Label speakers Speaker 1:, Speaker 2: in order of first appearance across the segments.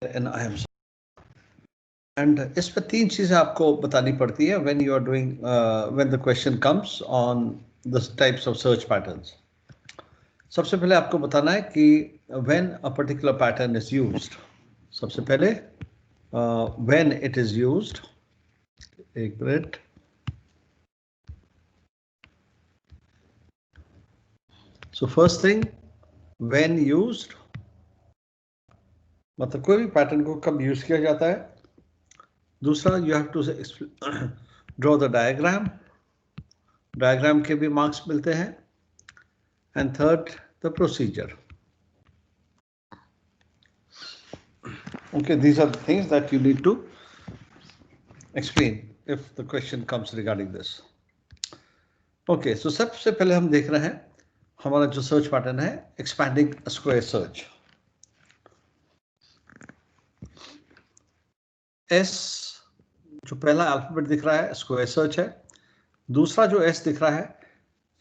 Speaker 1: and I am and इस पर तीन चीजें आपको बतानी पड़ती है when you are doing when the question comes on the types of search patterns. सबसे पहले आपको बताना है कि when a particular pattern is used. सबसे पहले when it is used. एक minute. So first thing, when used, मतलब कोई भी पैटर्न को कब यूज किया जाता है. दूसरा, you have to draw the diagram. Diagram के भी मार्क्स मिलते हैं. And third, the procedure. Okay, these are the things that you need to explain if the question comes regarding this. Okay, so सबसे पहले हम देख रहे हैं हमारा जो सर्च पैटर्न है expanding square search. S जो पहला अल्फाबेट दिख रहा है स्क्वायर सर्च है. दूसरा जो S दिख रहा है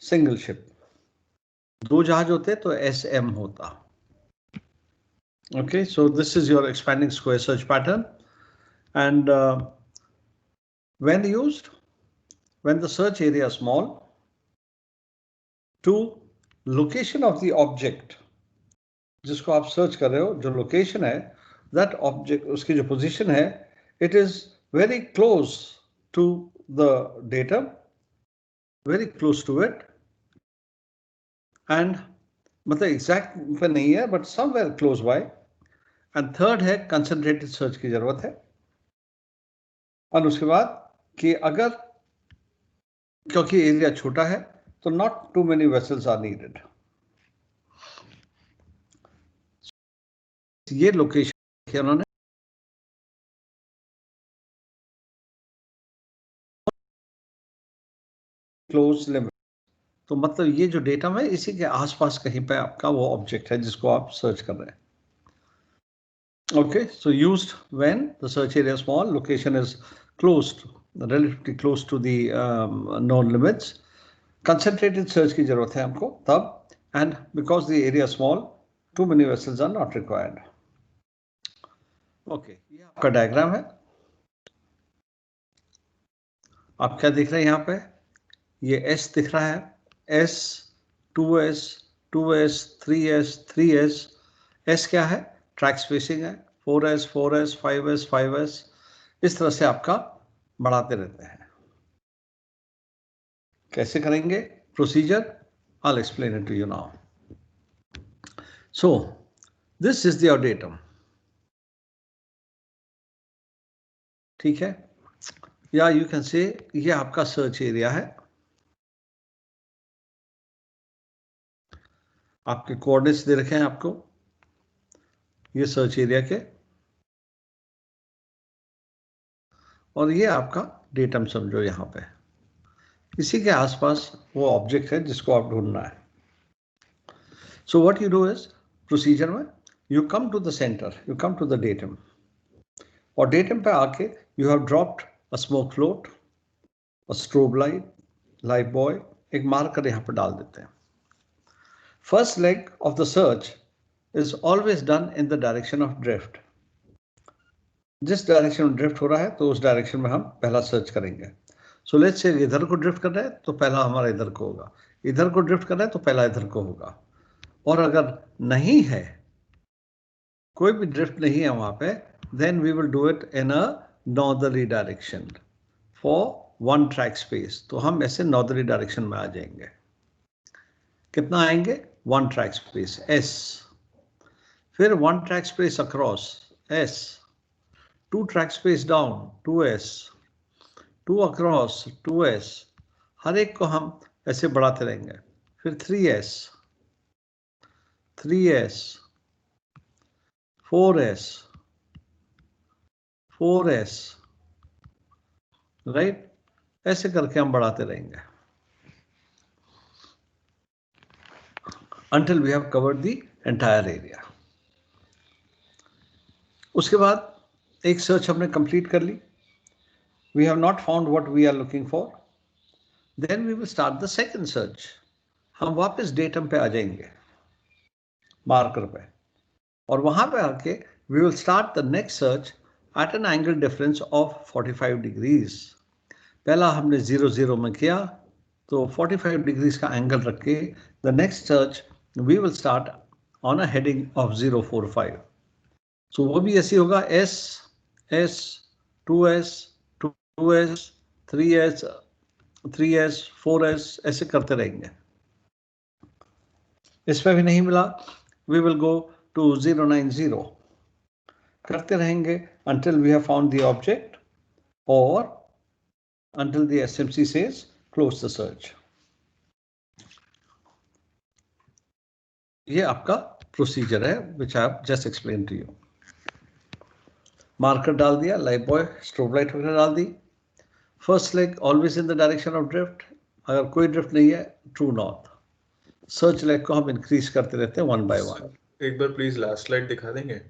Speaker 1: सिंगल शिप. दो जहाज होते तो SM होता. Okay, so this is your expanding square search pattern, and when used, when the search area is small, to location of the object जिसको आप सर्च कर रहे हो, जो लोकेशन है, that object उसकी जो पोजीशन है, it is very close to the datum, very close to it, and मतलब एग्जैक्ट पे नहीं है but somewhere close by. And third है कंसंट्रेटेड सर्च की जरूरत है. और उसके बाद कि अगर क्योंकि एरिया छोटा है तो not too many vessels are needed. ये लोकेशन उन्होंने क्लोज लिमिट, तो मतलब ये जो डेटा है इसी के आसपास कहीं पे आपका वो ऑब्जेक्ट है जिसको आप सर्च कर रहे हैं. Okay, so used when the search area is small, location is relatively close to the known limits. Concentrated search की जरूरत है हमको तब, and because the area is small, too many vessels are not required. Okay, ये आपका diagram है. आप क्या दिख रहे हैं यहाँ पे? ये S दिख रहा है. S, 2S, 2S, 3S, 3S. S क्या है? ट्रैक स्पेसिंग है. 4S, 4S, 5S, 5S. इस तरह से आपका बढ़ाते रहते हैं. कैसे करेंगे? Procedure I'll explain it to you now. So this is your datum. ठीक है, या यू कैन से ये आपका सर्च एरिया है. आपके कोऑर्डिनेट्स दे रखे हैं आपको, ये सर्च एरिया के, और ये आपका डेटम समझो यहाँ पे. इसी के आसपास वो ऑब्जेक्ट है जिसको आप ढूंढना है. So what you do is, procedure में you come to the centre, you come to the datum, और डेटम पे आके you have dropped a smoke float, a strobe light, light buoy, एक मार्कर यहाँ पे डाल देते हैं. First leg of the search is always done in the direction of drift. जिस डायरेक्शन में ड्रिफ्ट हो रहा है तो उस डायरेक्शन में हम पहला सर्च करेंगे. सो लेट्स से इधर को ड्रिफ्ट कर रहा है तो पहला हमारा इधर को होगा, इधर को ड्रिफ्ट कर रहा है तो पहला इधर को होगा. और अगर नहीं है, कोई भी ड्रिफ्ट नहीं है वहां पे, then we will do it in a northerly direction for one track space. तो हम ऐसे नॉर्दर्ली डायरेक्शन में आ जाएंगे. कितना आएंगे? वन ट्रैक स्पेस S, फिर one track space across S, two track space down 2S, two across 2S. हर एक को हम ऐसे बढ़ाते रहेंगे. फिर 3S, 3S, 4S, 4S, right. ऐसे करके हम बढ़ाते रहेंगे until we have covered the entire area. उसके बाद एक सर्च हमने कंप्लीट कर ली. We have not found what we are looking for. Then we will start the second search. हम वापस डेटम पे आ जाएंगे, मार्कर पे, और वहां पे आके we will start the next search at an angle difference of 45 degrees. पहला हमने 0 में किया, तो 45 डिग्रीज का एंगल रख के the next search we will start on a heading of 045। So वो भी ऐसे होगा, S, S, 2S, 2S, 3S, 3S, 4S, ऐसे करते रहेंगे। इसमें भी नहीं मिला, we will go to 090, करते रहेंगे until we have found the object or until the SMC says close the search। ये आपका प्रोसीजर है which I have just explained to you। Marker डाल दिया, लाइट बॉय, स्ट्रोब लाइट वगैरह डाल दी। First leg always in the direction of drift, अगर कोई ड्रिफ्ट नहीं है ट्रू नॉर्थ। सर्च लेग को हम इंक्रीज करते रहते हैं 1 by 1।
Speaker 2: एक बार प्लीज लास्ट स्लाइड दिखा देंगे।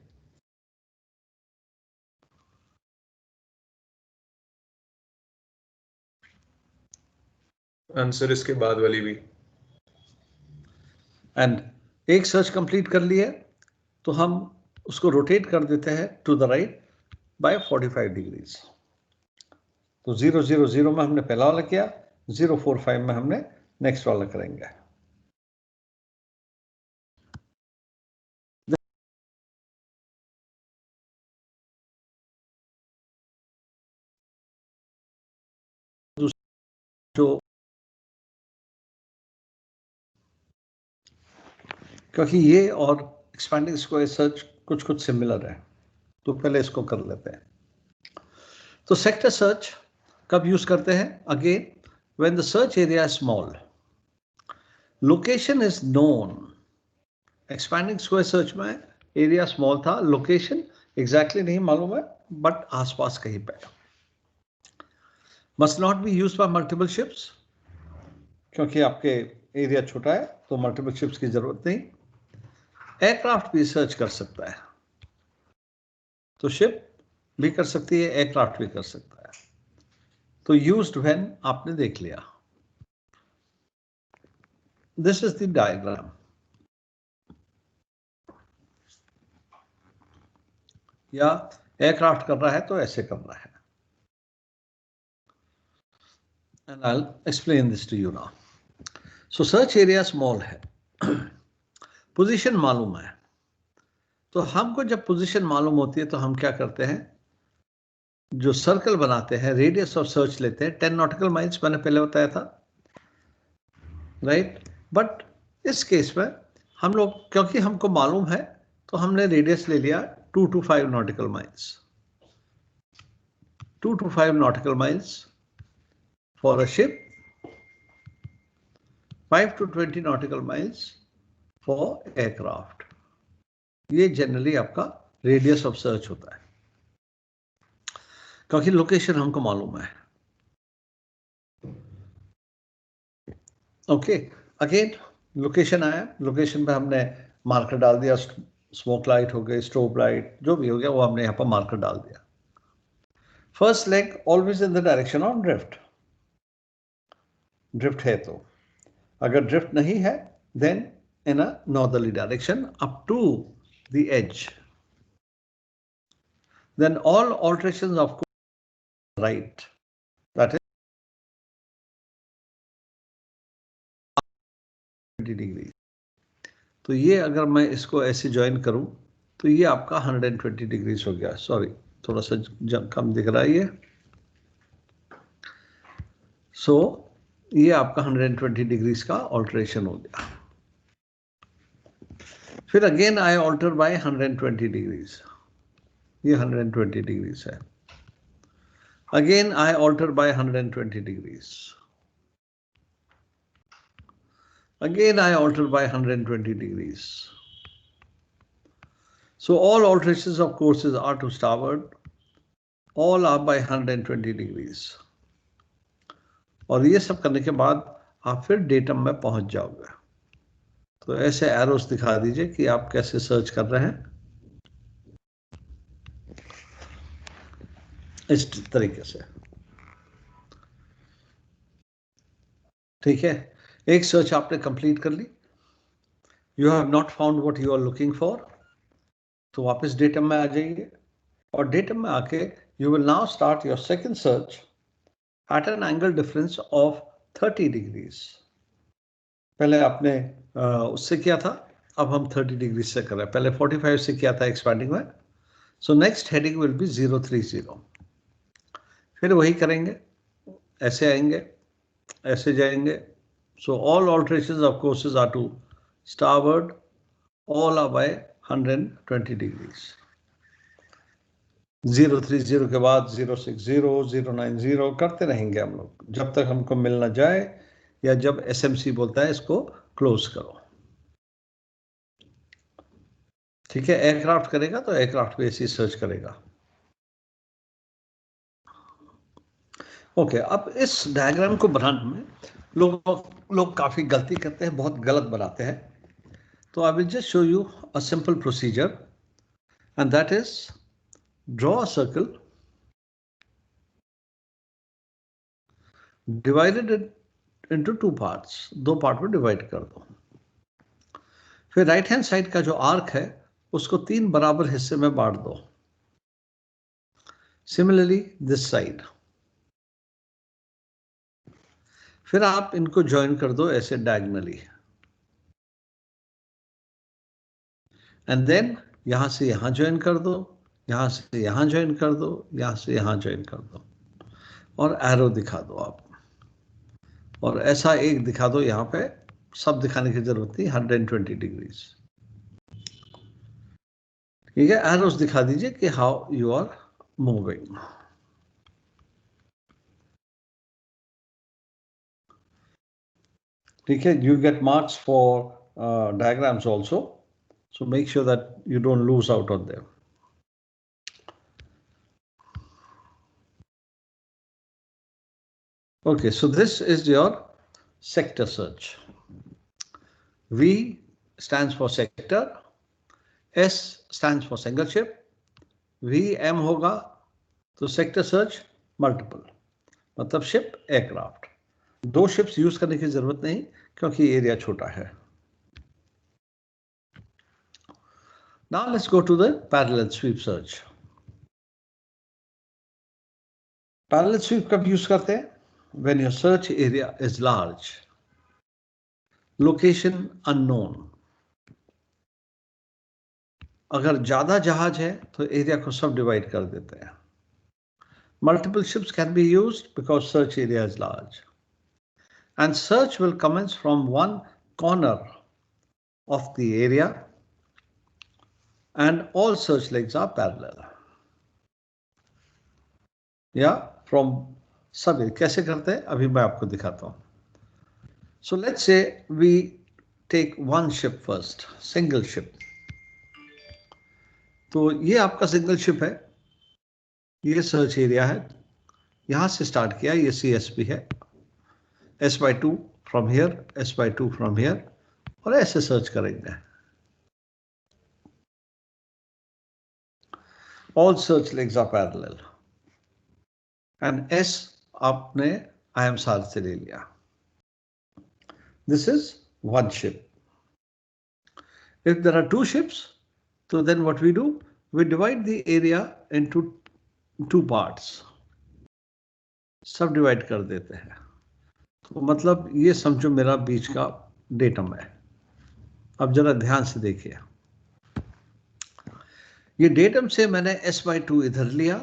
Speaker 2: आंसर इसके बाद वाली भी।
Speaker 1: एंड एक सर्च कंप्लीट कर ली है तो हम उसको रोटेट कर देते हैं to the right by 45 degrees. तो 000 में हमने पहला वाला किया, 045 में हमने नेक्स्ट वाला करेंगे। जो क्योंकि ये और एक्सपैंडिंग स्क्वायर सर्च कुछ कुछ सिमिलर है, तो पहले इसको कर लेते हैं। तो सेक्टर सर्च कब यूज करते हैं? Again when the search area is small, location is known. Expanding square search में एरिया स्मॉल था, लोकेशन एग्जैक्टली नहीं मालूम है, बट आसपास कहीं पे। Must not be used by multiple ships, क्योंकि आपके एरिया छोटा है तो मल्टीपल शिप्स की जरूरत नहीं। एयरक्राफ्ट भी सर्च कर सकता है, तो शिप भी कर सकती है, एयरक्राफ्ट भी कर सकता है। तो यूज्ड व्हेन आपने देख लिया। This is the diagram. या एयरक्राफ्ट कर रहा है तो ऐसे करना है। And I will explain this to you now. So search area small है, पोजीशन मालूम है, तो हमको जब पोजीशन मालूम होती है तो हम क्या करते हैं, जो सर्कल बनाते हैं, रेडियस ऑफ सर्च लेते हैं 10 नॉटिकल माइल्स, मैंने पहले बताया था, राइट। बट इस केस में हम लोग, क्योंकि हमको मालूम है, तो हमने रेडियस ले लिया 2 to 5 nautical miles. 2 to 5 nautical miles for a ship, 5 to 20 nautical miles for aircraft। ये जनरली आपका रेडियस ऑफ सर्च होता है, क्योंकि लोकेशन हमको मालूम है। ओके, अगेन लोकेशन आया, लोकेशन पे हमने मार्कर डाल दिया, स्मोक लाइट हो गई, स्ट्रोब लाइट, जो भी हो गया वो हमने यहाँ पर मार्कर डाल दिया। First leg always in the direction of drift, drift है तो, अगर ड्रिफ्ट नहीं है then in a northerly direction up to the edge, then all alterations of course right, that is 20 degree. तो ये अगर मैं इसको ऐसे ज्वाइन करूं तो ये आपका 120 डिग्रीज हो गया। सॉरी, थोड़ा सा कम दिख रहा है ये। सो ये आपका 120 डिग्रीज का ऑल्टरेशन हो गया। फिर again I alter by 120 degrees, ये 120 डिग्रीज है। Again I alter by 120 degrees, again I alter by 120 degrees. So all alterations of courses are to starboard, all are by 120 degrees। और ये सब करने के बाद आप फिर डेटम में पहुंच जाओगे। तो ऐसे एरोस दिखा दीजिए कि आप कैसे सर्च कर रहे हैं, इस तरीके से। ठीक है, एक सर्च आपने कंप्लीट कर ली, you have not found what you are looking for, तो वापस डेटम में आ जाइए और डेटम में आके you will now start your second search at an angle difference of 30 degrees. पहले आपने उससे किया था, अब हम 30 डिग्री से कर रहे हैं। पहले 45 से किया था एक्सपैंडिंग में। So next heading will be 030। फिर वही करेंगे, ऐसे आएंगे, ऐसे जाएंगे। So all alterations of courses are to starboard, all are by 120 degrees. 030 के बाद 060, 090 करते रहेंगे हम लोग जब तक हमको मिल ना जाए, या जब एसएमसी बोलता है इसको क्लोज करो। ठीक है, एयरक्राफ्ट करेगा तो एयरक्राफ्ट पे ऐसे सर्च करेगा। ओके, अब इस डायग्राम को बनाने में लोग काफी गलती करते हैं, बहुत गलत बनाते हैं। तो I will just show you a simple procedure, and that is draw a circle, divided into 2 parts, 2 part में डिवाइड कर दो। फिर राइट हैंड साइड का जो आर्क है उसको 3 बराबर हिस्से में बांट दो। Similarly this side. फिर आप इनको ज्वाइन कर दो ऐसे डायगनली, एंड देन यहां से यहां ज्वाइन कर दो, यहां से यहां ज्वाइन कर दो, यहां से यहां ज्वाइन कर दो, और एरो दिखा दो आप। और ऐसा एक दिखा दो, यहां पे सब दिखाने की जरूरत नहीं, 120 डिग्रीज। ठीक है, एरोस दिखा दीजिए कि हाउ यू आर मूविंग। ठीक है, you get marks for diagrams also, so make sure that you don't lose out on them. Okay, so this is your sector search. V stands for sector, S stands for single ship, VM होगा तो sector search multiple, मतलब ship aircraft। 2 ships use करने की जरूरत नहीं क्योंकि area छोटा है। Now let's go to the parallel sweep search. Parallel sweep कब यूज करते हैं? When your search area is large, location unknown. अगर ज्यादा जहाज है तो एरिया को सब डिवाइड कर देते हैं। Multiple ships can be used because search area is large. And search will commence from one corner of the area, and all search legs are parallel. या from सभी कैसे करते हैं अभी मैं आपको दिखाता हूं। So let's say we take one ship first, single ship. तो ये आपका सिंगल शिप है, ये सर्च एरिया है, यहां से स्टार्ट किया, ये CSP है, S/2 from here, S/2 from here, और ऐसे सर्च करेंगे। All search legs are parallel. And S आपने IMSAR से ले लिया। This is one ship. If there are 2 ships, so then what we do? We divide the area into 2 parts. सब divide कर देते हैं। तो मतलब ये समझो मेरा बीच का डेटम है। अब जरा ध्यान से देखिए, ये डेटम से मैंने S/2 इधर लिया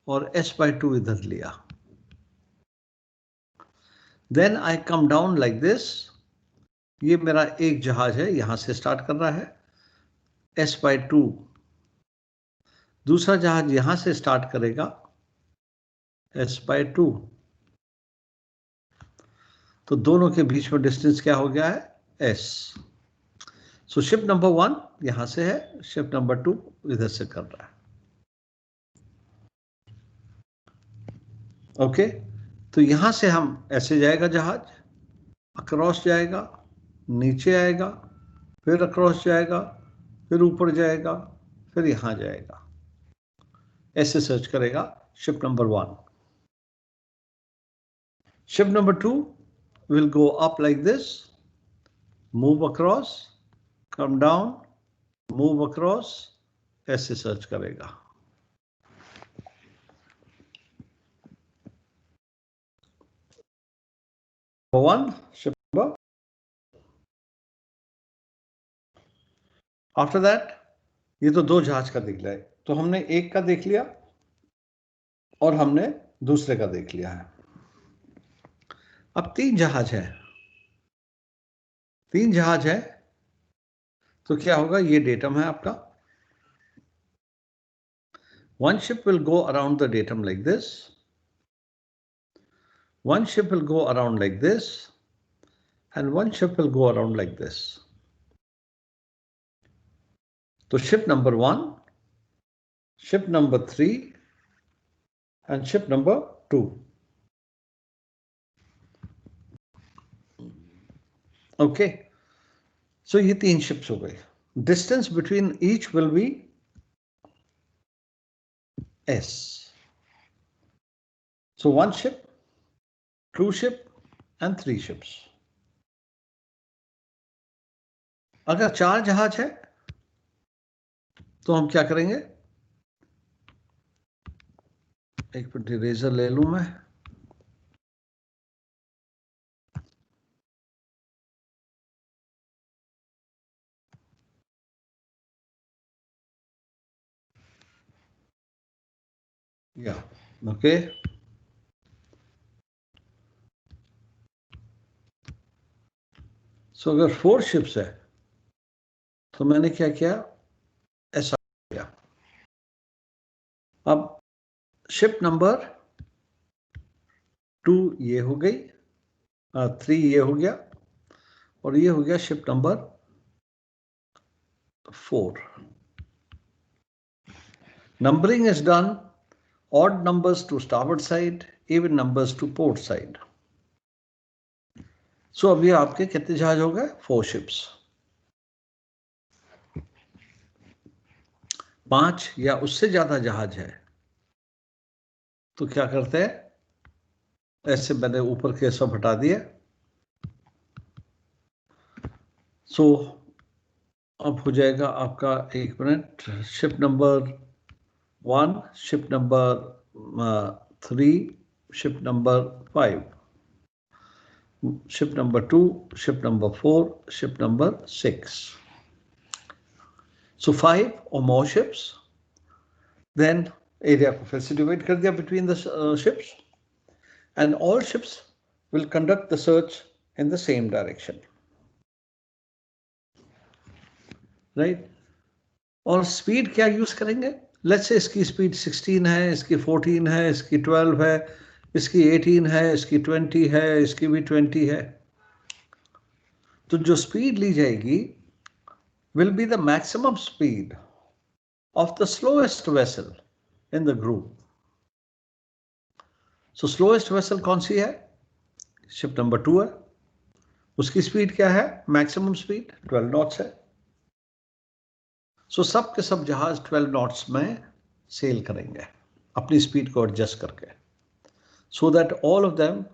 Speaker 1: और S/2 इधर लिया। Then I come down like this. ये मेरा एक जहाज है, यहां से स्टार्ट कर रहा है, S/2। दूसरा जहाज यहां से स्टार्ट करेगा, S/2। तो दोनों के बीच में डिस्टेंस क्या हो गया है? S। सो शिप नंबर 1 यहां से है, शिप नंबर 2 इधर से कर रहा है। ओके, तो यहां से हम ऐसे जाएगा जहाज, अक्रॉस जाएगा, नीचे आएगा, फिर अक्रॉस जाएगा, फिर ऊपर जाएगा, फिर यहां जाएगा, ऐसे सर्च करेगा ship number 1। Ship number 2 will go up like this, move across, come down, move across ऐसे सर्च करेगा। One ship number, after that ये तो दो जहाज का दिख रहा है, तो हमने एक का देख लिया और हमने दूसरे का देख लिया है। अब तीन जहाज है, तीन जहाज है, तो क्या होगा, ये डेटम है आपका। One ship will go around the datum like this, one ship will go around like this, and one ship will go around like this. तो ship number 1, ship number 3 and ship number 2। Okay, so ये तीन ships हो गई। Distance between each will be S. So one ship, two ship and three ships. अगर चार जहाज है तो हम क्या करेंगे, एक मिनट इरेजर ले लूं मैं। या ओके, सो अगर 4 शिप्स है तो मैंने क्या किया, ऐसा किया। अब शिप नंबर 2 ये हो गई, 3 ये हो गया, और ये हो गया ship number 4। Numbering is done, odd numbers to starboard side, even numbers to port side. So अभी आपके कितने जहाज हो गए, 4 ships। 5 या उससे ज्यादा जहाज है तो क्या करते हैं, ऐसे मैंने ऊपर के सब हटा दिए। सो अब हो जाएगा आपका, एक minute, ship number 1, ship number 3, ship number 5, ship number 2, ship number 4, ship number 6। So 5 or more ships, then area को फिर से डिवाइड कर दिया between the ships, and all ships will conduct the search in the same direction, right? और speed क्या use करेंगे, let's say इसकी speed 16 है, इसकी 14 है, इसकी 12 है, इसकी 18 है, इसकी 20 है, इसकी भी 20 है। तो जो स्पीड ली जाएगी will be the maximum speed of the slowest vessel in the group. So slowest vessel कौन सी है, शिप नंबर 2 है, उसकी स्पीड क्या है, मैक्सिमम स्पीड 12 नॉट्स है। सो सब के सब जहाज 12 नॉट्स में सेल करेंगे अपनी स्पीड को एडजस्ट करके, so that all of them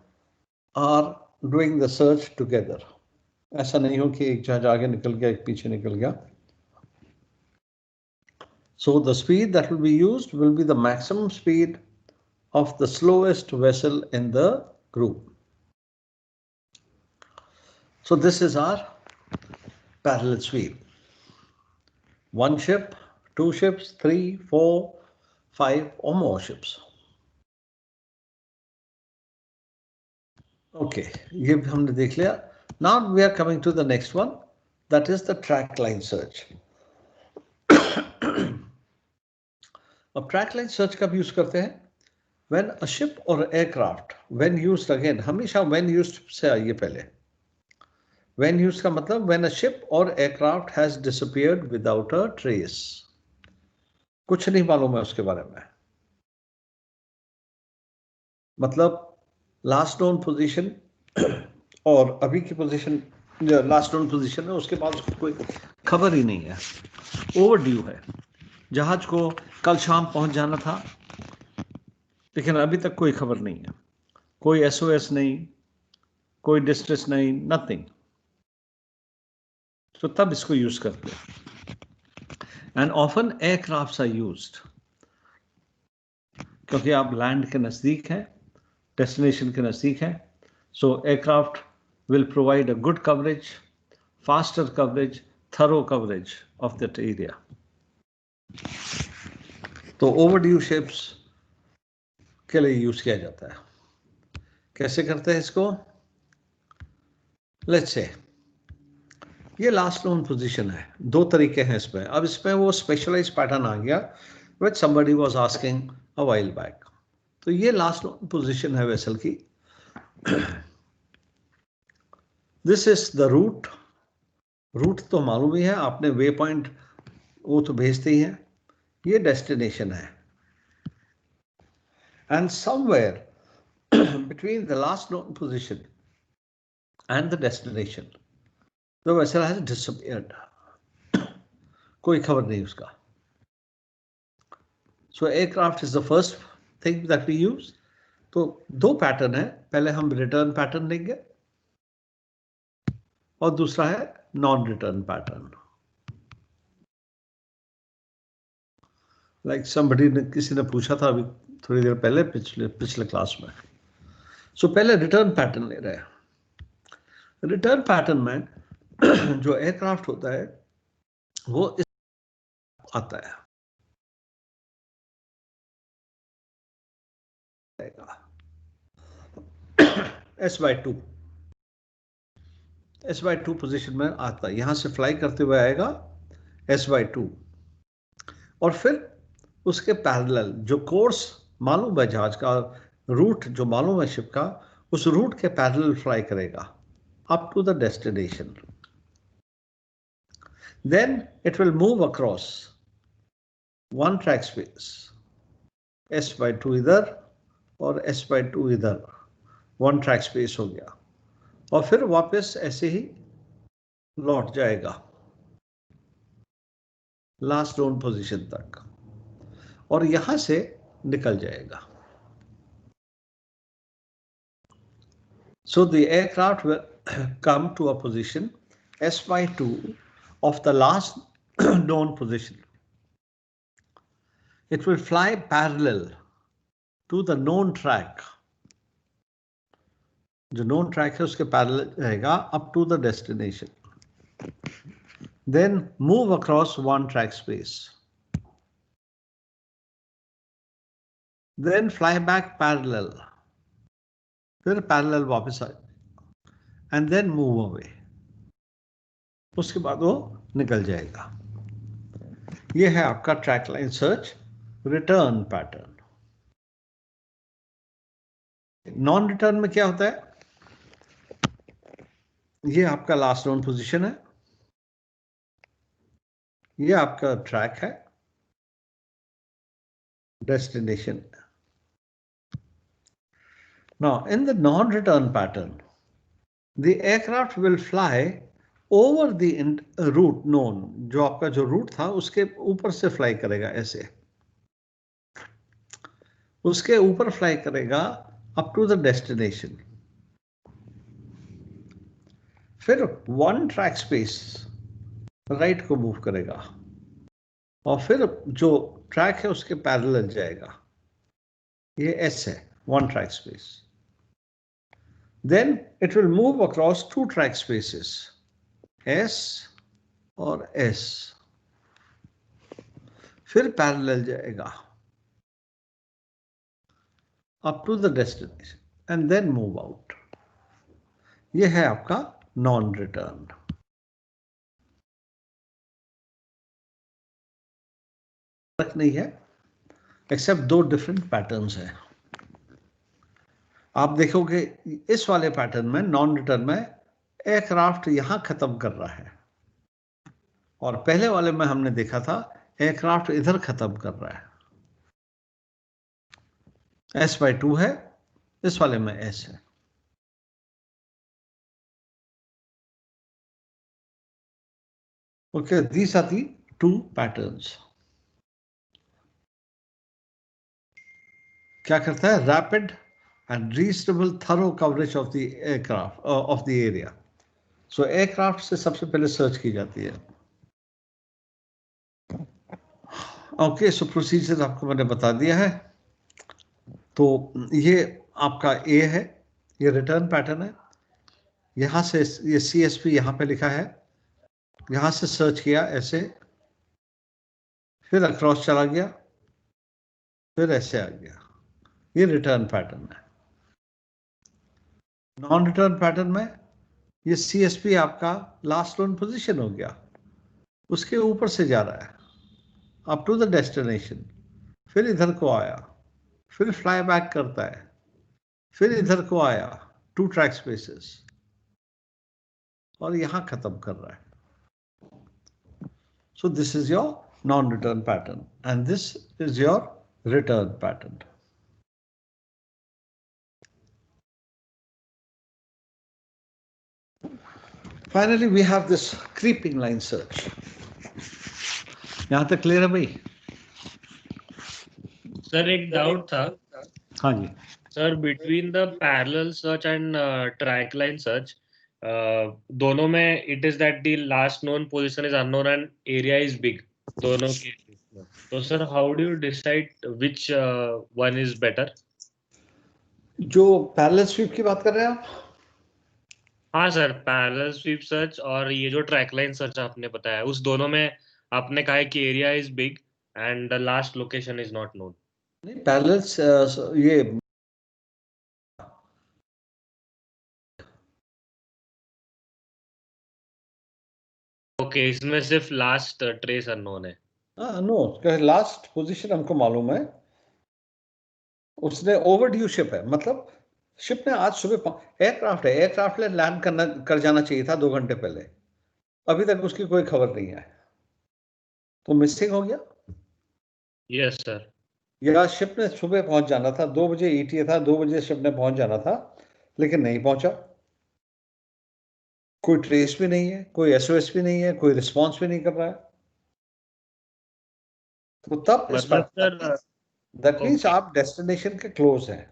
Speaker 1: are doing the search together. ऐसा नहीं हो कि एक जहाज आगे निकल गया, एक पीछे निकल गया। So the speed that will be used will be the maximum speed of the slowest vessel in the group. So this is our parallel sweep. 1 ship, 2 ships, 3, 4, 5 or more ships. Okay, ये हमने देख लिया। Now we are coming to the next one, that is the track line search. अब track line search कब use करते हैं, when a ship or aircraft, when used again, हमेशा when used से आइए पहले। When used का मतलब when a ship or aircraft has disappeared without a trace, कुछ नहीं मालूम है उसके बारे में, मतलब लास्ट नोन पोजीशन और अभी की पोजीशन, जो लास्ट नोन पोजीशन है उसके बाद उसको कोई खबर ही नहीं है, ओवर ड्यू है। जहाज को कल शाम पहुंच जाना था लेकिन अभी तक कोई खबर नहीं है, कोई SOS नहीं, कोई डिस्ट्रेस नहीं, नथिंग। तो तब इसको यूज करते हैं। and often aircrafts are used क्योंकि आप लैंड के नजदीक हैं, डेस्टिनेशन के नजदीक हैं. So aircraft will provide a good coverage, faster coverage, thorough coverage of that area. तो overdue ships के लिए यूज किया जाता है. कैसे करते हैं इसको? लेट्स से ये लास्ट नोन पोजीशन है. दो तरीके हैं इसमें. अब इसमें वो स्पेशलाइज पैटर्न आ गया which somebody was asking a while back. तो ये लास्ट नोन पोजीशन है वेसल की. This is the route. Route तो मालूम ही है, आपने वे पॉइंट वो तो भेजते ही हैं. ये डेस्टिनेशन है. And somewhere between the last known position and the destination the vessel has disappeared. कोई खबर नहीं उसका. So aircraft is the first thing that we use. तो दो पैटर्न है. पहले हम रिटर्न पैटर्न लेंगे और दूसरा है non return pattern. Like somebody ने किसी ने पूछा था अभी थोड़ी देर पहले पिछले क्लास में. सो पहले रिटर्न पैटर्न ले रहे हैं. रिटर्न पैटर्न में जो एयरक्राफ्ट होता है वो इस आता है. S/2 S/2 पोजीशन में आता है. यहां से फ्लाई करते हुए आएगा S/2 और फिर उसके पैरेलल जो कोर्स मालूम है जहाज का, रूट जो मालूम है शिप का, उस रूट के पैरेलल फ्लाई करेगा up to the destination. Then it will move across one track space, S/2 इधर और S/2 इधर. वन ट्रैक स्पेस हो गया और फिर वापस ऐसे ही लौट जाएगा लास्ट नोन पोजीशन तक और यहां से निकल जाएगा. So the aircraft will come to a position S/2 of the last known position. It will fly parallel to the known track. जो known track है उसके parallel रहेगा up to the destination. Then move across one track space. Then fly back parallel. फिर parallel वापस आ and then move away. उसके बाद वो निकल जाएगा. ये है आपका track line search return pattern. Non return में क्या होता है? ये आपका लास्ट नोन पोजीशन है, ये आपका ट्रैक है, destination. Now, in the non-return pattern, the aircraft will fly over the route known. जो आपका जो रूट था उसके ऊपर से फ्लाई करेगा ऐसे. उसके ऊपर फ्लाई करेगा up to the destination. फिर one track space राइट को मूव करेगा और फिर जो ट्रैक है उसके पैरेलल जाएगा. ये S है, one track space. Then it will move across two track spaces, S और S. फिर पैरेलल जाएगा up to the destination and then move out. ये है आपका नॉन रिटर्न. फर्क नहीं है एक्सेप्ट दो डिफरेंट पैटर्न्स हैं. आप देखोगे इस वाले पैटर्न में नॉन रिटर्न में एयरक्राफ्ट यहां खत्म कर रहा है और पहले वाले में हमने देखा था एयरक्राफ्ट इधर खत्म कर रहा है. S/2 है, इस वाले में S है. Okay, these are the two patterns. क्या करता है? Rapid and reasonable thorough coverage of the aircraft of the area. So aircraft से सबसे पहले सर्च की जाती है. ओके, सो प्रोसीजर आपको मैंने बता दिया है। तो ये आपका ए है, ये रिटर्न पैटर्न है। यहाँ से ये CSP यहाँ पे लिखा है, यहाँ से सर्च किया ऐसे, फिर अक्रॉस चला गया, फिर ऐसे आ गया। ये रिटर्न पैटर्न है। नॉन रिटर्न पैटर्न में ये CSP आपका लास्ट लोन पोजीशन हो गया, उसके ऊपर से जा रहा है अप टू द डेस्टिनेशन, फिर इधर को आया, फिर फ्लाई बैक करता है, फिर इधर को आया 2 ट्रैक स्पेसेस, और यहां खत्म कर रहा है। So this is your non return pattern and this is your return pattern. Finally, we have this creeping line search. यहां तक क्लियर है भाई?
Speaker 3: सर एक डाउट था।
Speaker 1: हाँ जी
Speaker 3: sir, between the parallel search and track line search, दोनों में it is that the last known position is unknown and area is big, दोनों के। तो sir how do you decide which one is better?
Speaker 1: जो parallel sweep की बात कर रहे हैं आप?
Speaker 3: हाँ सर, पैरेलल स्वीप सर्च और ये जो ट्रैक लाइन सर्च आपने बताया, उस दोनों में आपने कहा है कि area is big and the last location is not known.
Speaker 1: नहीं, पैरेलल ये
Speaker 3: ओके, इसमें सिर्फ लास्ट ट्रेस अननोन है।
Speaker 1: नो, लास्ट पोजीशन हमको मालूम है, उसने ओवरड्यू शिप है, मतलब शिप ने आज सुबह, एयरक्राफ्ट है, एयरक्राफ्ट ने लैंड कर जाना चाहिए था 2 घंटे पहले, अभी तक उसकी कोई खबर नहीं है, तो मिसिंग हो गया।
Speaker 3: Yes sir.
Speaker 1: या शिप ने सुबह पहुंच जाना था, 2 बजे ETA था, 2 बजे शिप ने पहुंच जाना था, लेकिन नहीं पहुंचा, कोई ट्रेस भी नहीं है, कोई SOS भी नहीं है, कोई रिस्पॉन्स भी नहीं कर रहा है। तो तब
Speaker 3: मतलब सर,
Speaker 1: दैट मीन्स आप डेस्टिनेशन के क्लोज हैं।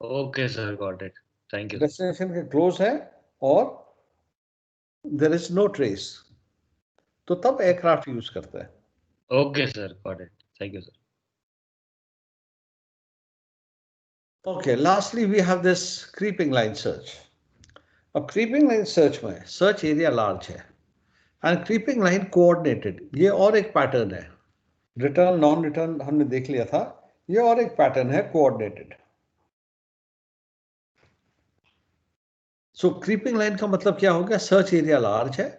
Speaker 3: Okay sir, got it, thank you.
Speaker 1: Destination के क्लोज है और देयर इज नो ट्रेस, तो तब एयरक्राफ्ट यूज करते हैं।
Speaker 3: Okay sir, got it, thank you sir.
Speaker 1: Okay, lastly we have this creeping line search. अब creeping line search में search area large है and creeping line coordinated, ये और एक पैटर्न है। रिटर्न नॉन रिटर्न हमने देख लिया था, ये और एक पैटर्न है कोऑर्डिनेटेड। सो क्रीपिंग लाइन का मतलब क्या हो गया? सर्च एरिया लार्ज है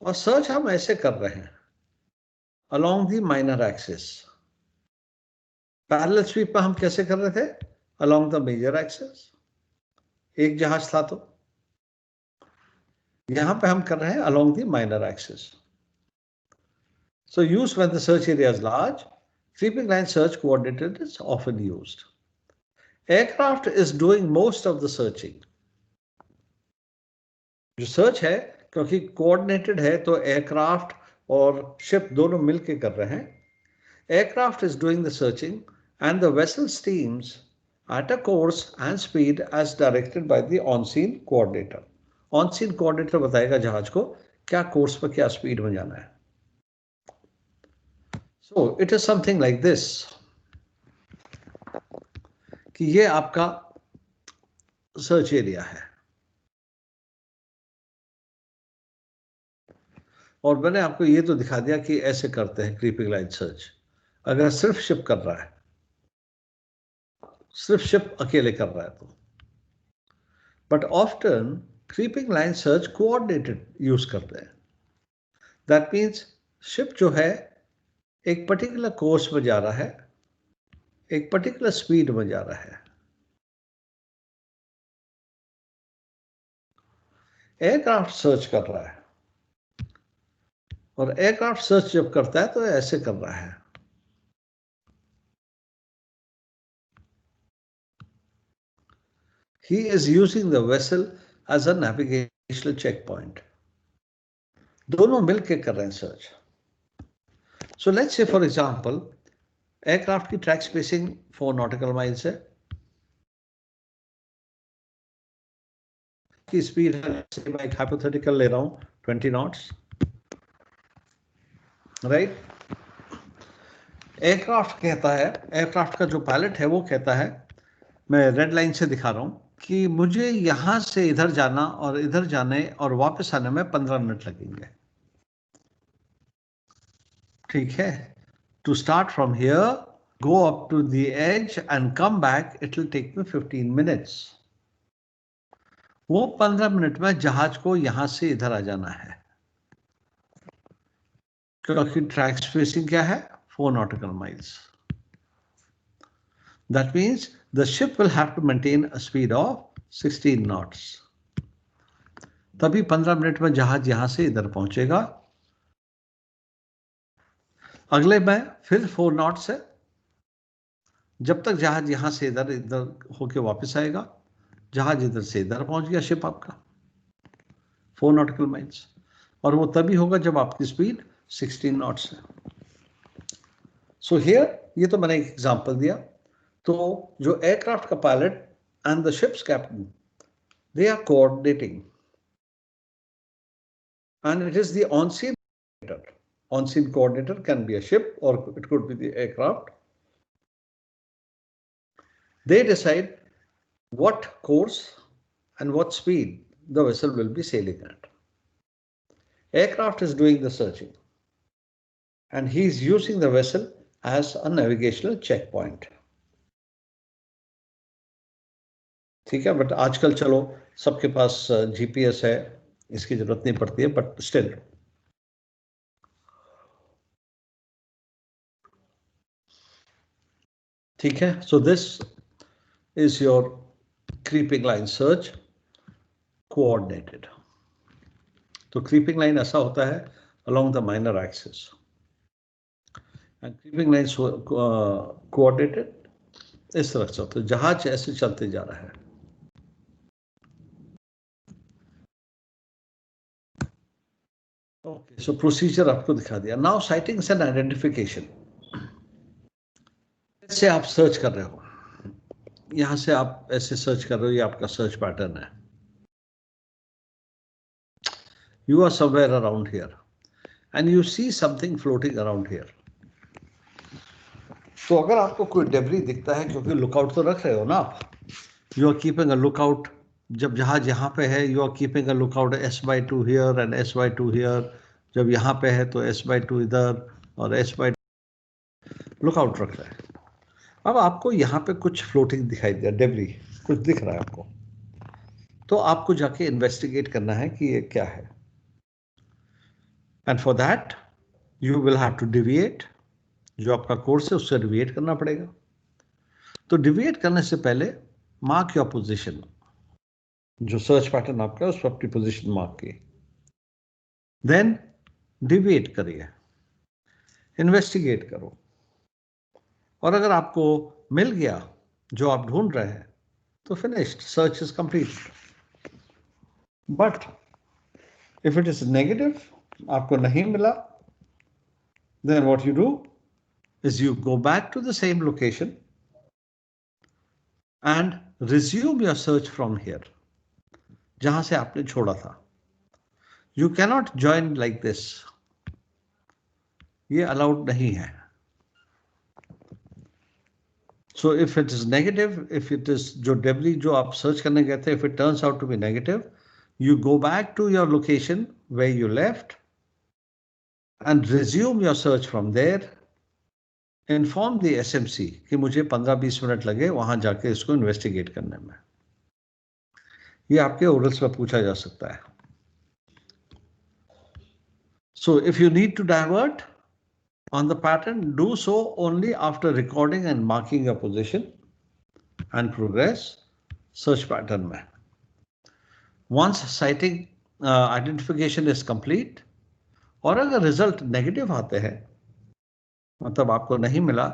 Speaker 1: और सर्च हम ऐसे कर रहे हैं along the minor axis. Parallel sweep पर हम कैसे कर रहे थे? Along the major axis. एक जहाज था, तो यहां पे हम कर रहे हैं along the minor axis. So use when the search area is large, creeping line search coordinated is often used. Aircraft is doing most of the searching. जो सर्च है, क्योंकि कोऑर्डिनेटेड है, तो एयरक्राफ्ट और शिप दोनों मिलकर कर रहे हैं। Aircraft is doing the searching and the vessel steams at a course and speed as directed by the on scene coordinator. On scene coordinator बताएगा जहाज को क्या कोर्स पर क्या स्पीड में जाना है। So it is something like this, कि ये आपका सर्च एरिया है और मैंने आपको ये तो दिखा दिया कि ऐसे करते हैं क्रीपिंग लाइन सर्च। अगर सिर्फ शिप कर रहा है, सिर्फ शिप अकेले कर रहा है तो, but often creeping line search coordinated use करते हैं। दैट मीन्स शिप जो है एक पर्टिकुलर कोर्स में जा रहा है, एक पर्टिकुलर स्पीड में जा रहा है। एयरक्राफ्ट सर्च कर रहा है और एयरक्राफ्ट सर्च जब करता है तो ऐसे कर रहा है। He is using the vessel as a navigational checkpoint. दोनों मिलके कर रहे हैं search. So let's say for example, aircraft की ट्रैक स्पेसिंग 4 नॉटिकल माइल्स है, की स्पीड है, मैं हाइपोथेटिकल ले रहा हूं 20 नॉट्स, राइट। एयरक्राफ्ट कहता है, एयरक्राफ्ट का जो पायलट है वो कहता है, मैं रेड लाइन से दिखा रहा हूं कि मुझे यहां से इधर जाना और इधर जाने और वापस आने में 15 मिनट लगेंगे। ठीक है, to start from here, go up to the edge and come back, it will take me 15 minutes. वो 15 मिनट में जहाज को यहां से इधर आ जाना है, क्योंकि ट्रैक स्पेसिंग क्या है, 4 nautical miles. That means the ship will have to maintain a speed of 16 knots. तभी 15 मिनट में जहाज यहां से इधर पहुंचेगा। अगले में फिर 4 knots है, जब तक जहाज यहां से इधर होके वापस आएगा, जहाज इधर से इधर पहुंच गया शिप आपका 4 nautical miles, और वो तभी होगा जब आपकी स्पीड 16 knots है। सो हियर, ये तो मैंने एक एग्जांपल दिया। तो जो एयरक्राफ्ट का pilot and the ship's captain, they are coordinating, and it is the on scene coordinator. On-scene coordinator can be a ship or it could be the aircraft. They decide what course and what speed the vessel will be sailing at. Aircraft is doing the searching and he is using the vessel as a navigational checkpoint. ठीक है, but आजकल चलो सबके पास GPS है, इसकी जरूरत नहीं पड़ती है, बट स्टिल ठीक है। So this is your creeping line search coordinated. तो क्रीपिंग लाइन ऐसा होता है along the minor axis, and creeping lines coordinated इस तरह से होता है, जहाज ऐसे चलते जा रहा है। ओके, सो प्रोसीजर आपको दिखा दिया। Now sightings and identification. से आप सर्च कर रहे हो, यहां से आप ऐसे सर्च कर रहे हो, ये आपका सर्च पैटर्न है। You are somewhere around here and you see something floating around here. तो अगर आपको कोई डेब्री दिखता है, क्योंकि लुकआउट तो रख रहे हो ना आप, you are keeping a lookout. जब जहाज यहाँ पे है, you are keeping a lookout S/2 here and S/2 here. जब यहाँ पे है तो S/2 इधर और S/2 लुकआउट रख रहे हैं। अब आपको यहाँ पे कुछ फ्लोटिंग दिखाई दिया, डेब्री कुछ दिख रहा है आपको, तो आपको जाके इन्वेस्टिगेट करना है कि ये क्या है। And for that you will have to deviate, जो आपका कोर्स है उससे डिविएट करना पड़ेगा। तो डिविएट करने से पहले मार्क योर पोजीशन, जो सर्च पैटर्न आपका है उस पर अपनी पोजीशन मार्क की, देन डिविएट करिए, इन्वेस्टिगेट करो, और अगर आपको मिल गया जो आप ढूंढ रहे हैं तो finished, search is complete. But if it is negative, आपको नहीं मिला, then what you do is you go back to the same location and resume your search from here, जहां से आपने छोड़ा था। You cannot join like this, ये allowed नहीं है। So if it is negative, if it is जो debris जो आप सर्च करने गए थे, if it turns out to be negative, you go back to your location where you left and resume your search from there. Inform the SMC कि मुझे 15-20 minute लगे वहां जाके इसको इन्वेस्टिगेट करने में। ये आपके ओरल्स में पूछा जा सकता है। So if you need to divert on the pattern, do so only after recording and marking your position and progress search pattern में। Once sighting identification is complete, और अगर रिजल्ट नेगेटिव आते हैं, मतलब आपको नहीं मिला,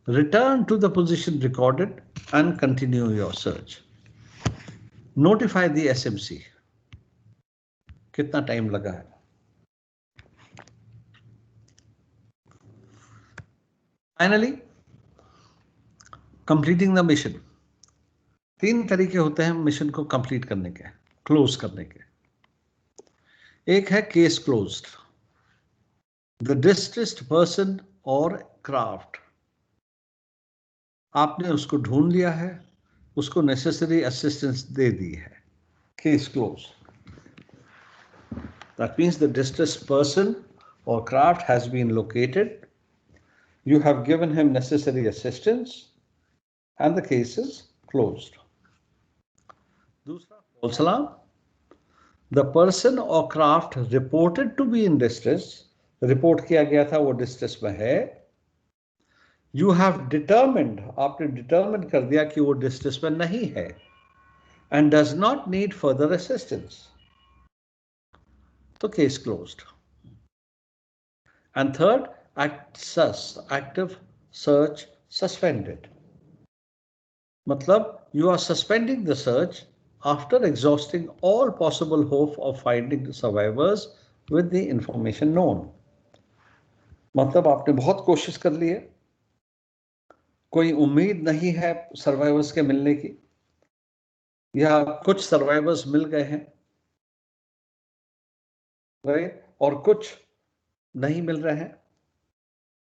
Speaker 1: return to the position recorded and continue your search. Notify the SMC। कितना टाइम लगा है। Finally completing the mission. 3 तरीके होते हैं मिशन को कंप्लीट करने के, क्लोज करने के। एक है case closed, the distressed person और क्राफ्ट आपने उसको ढूंढ लिया है, उसको नेसेसरी असिस्टेंस दे दी है. Case close. That means the distressed person or craft has been located. You have given him necessary assistance and the case is closed. दूसरा false alarm. The person or craft reported to be in distress. Report किया गया था वो distress में है. You have determined, आपने determine कर दिया कि वो डिस्ट्रेस में नहीं है and does not need further assistance. तो case closed. And third, active search suspended. मतलब you are suspending the search after exhausting all possible hope of finding the survivors with the information known. मतलब आपने बहुत कोशिश कर ली है, कोई उम्मीद नहीं है सर्वाइवर्स के मिलने की, या कुछ सर्वाइवर्स मिल गए हैं, राइट, और कुछ नहीं मिल रहे हैं.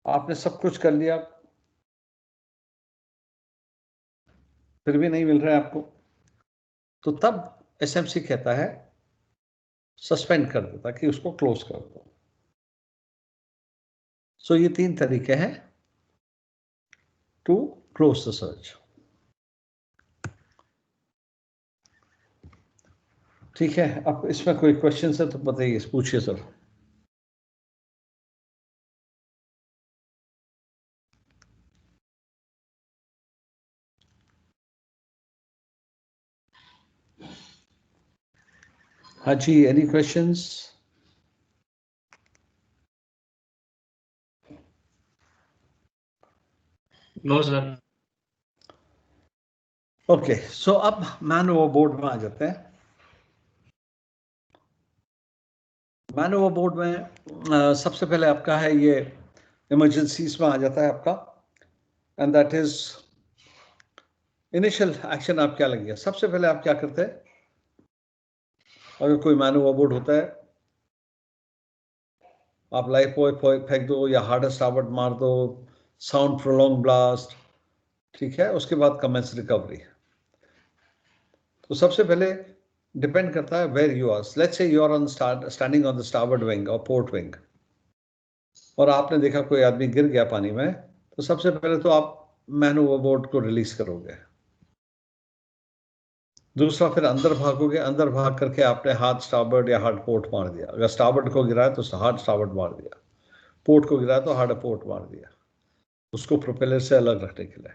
Speaker 1: आपने सब कुछ कर लिया फिर भी नहीं मिल रहा है आपको, तो तब एसएमसी कहता है सस्पेंड कर देता कि उसको क्लोज कर दो. सो ये 3 तरीके हैं टू क्लोज द सर्च. ठीक है, अब इसमें कोई क्वेश्चन है तो बताइए, पूछिए sir. Haji, any questions?
Speaker 3: No sir.
Speaker 1: Okay, so अब मैन ओवरबोर्ड में आ जाते हैं. मैन ओवरबोर्ड में सबसे पहले आपका है ये इमरजेंसीज में आ जाता है आपका, and that is initial action. आप क्या लगेगा, सबसे पहले आप क्या करते हैं अगर कोई मैन ओवरबोर्ड होता है? आप लाइफ बॉय फेंक दो या हार्डेस्ट स्टारबोर्ड मार दो, साउंड प्रोलॉन्ग ब्लास्ट, ठीक है. उसके बाद कमेंस रिकवरी. तो सबसे पहले डिपेंड करता है where you are. Let's say you are on standing on the starboard wing और पोर्ट विंग, और आपने देखा कोई आदमी गिर गया पानी में, तो सबसे पहले तो आप मैन ओवरबोर्ड को रिलीज करोगे. दूसरा फिर अंदर भागोगे, अंदर भाग करके आपने हार्ड स्टारबोर्ड या हार्ड पोर्ट मार दिया. अगर स्टारबोर्ड को गिराया तो हार्ड स्टारबोर्ड मार दिया, पोर्ट को गिराया तो हार्ड पोर्ट मार दिया, उसको प्रोपेलर से अलग रखने के लिए.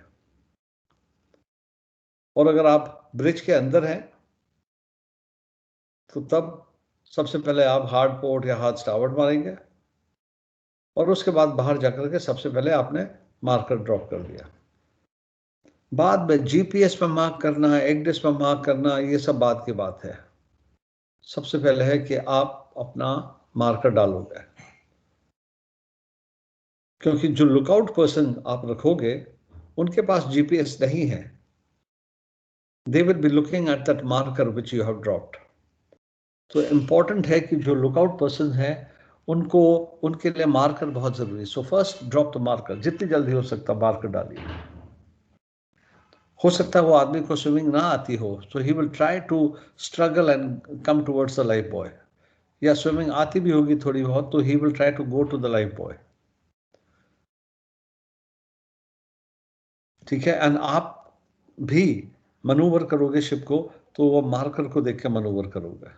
Speaker 1: और अगर आप ब्रिज के अंदर हैं तो तब सबसे पहले आप हार्ड पोर्ट या हार्ड स्टारबोर्ड मारेंगे, और उसके बाद बाहर जाकर के सबसे पहले आपने मार्कर ड्रॉप कर दिया. बाद में जीपीएस पे मार्क करना, एक्डिस पे मार्क करना, ये सब बात की बात है. सबसे पहले है कि आप अपना मार्कर डालोगे, क्योंकि जो लुकआउट पर्सन आप रखोगे उनके पास जीपीएस नहीं है. They will be looking at that marker which you have dropped. तो इंपॉर्टेंट है कि जो लुकआउट पर्सन है उनको, उनके लिए मार्कर बहुत जरूरी. So first drop the marker, जितनी जल्दी हो सकता मार्कर डालिए. हो सकता है वो आदमी को स्विमिंग ना आती हो, so he will try to struggle and come towards the life buoy. या स्विमिंग आती भी होगी थोड़ी बहुत, तो he will try to go to the life buoy. ठीक है, एंड आप भी मनूवर करोगे शिप को, तो वो मार्कर को देख के मनूवर करोगे.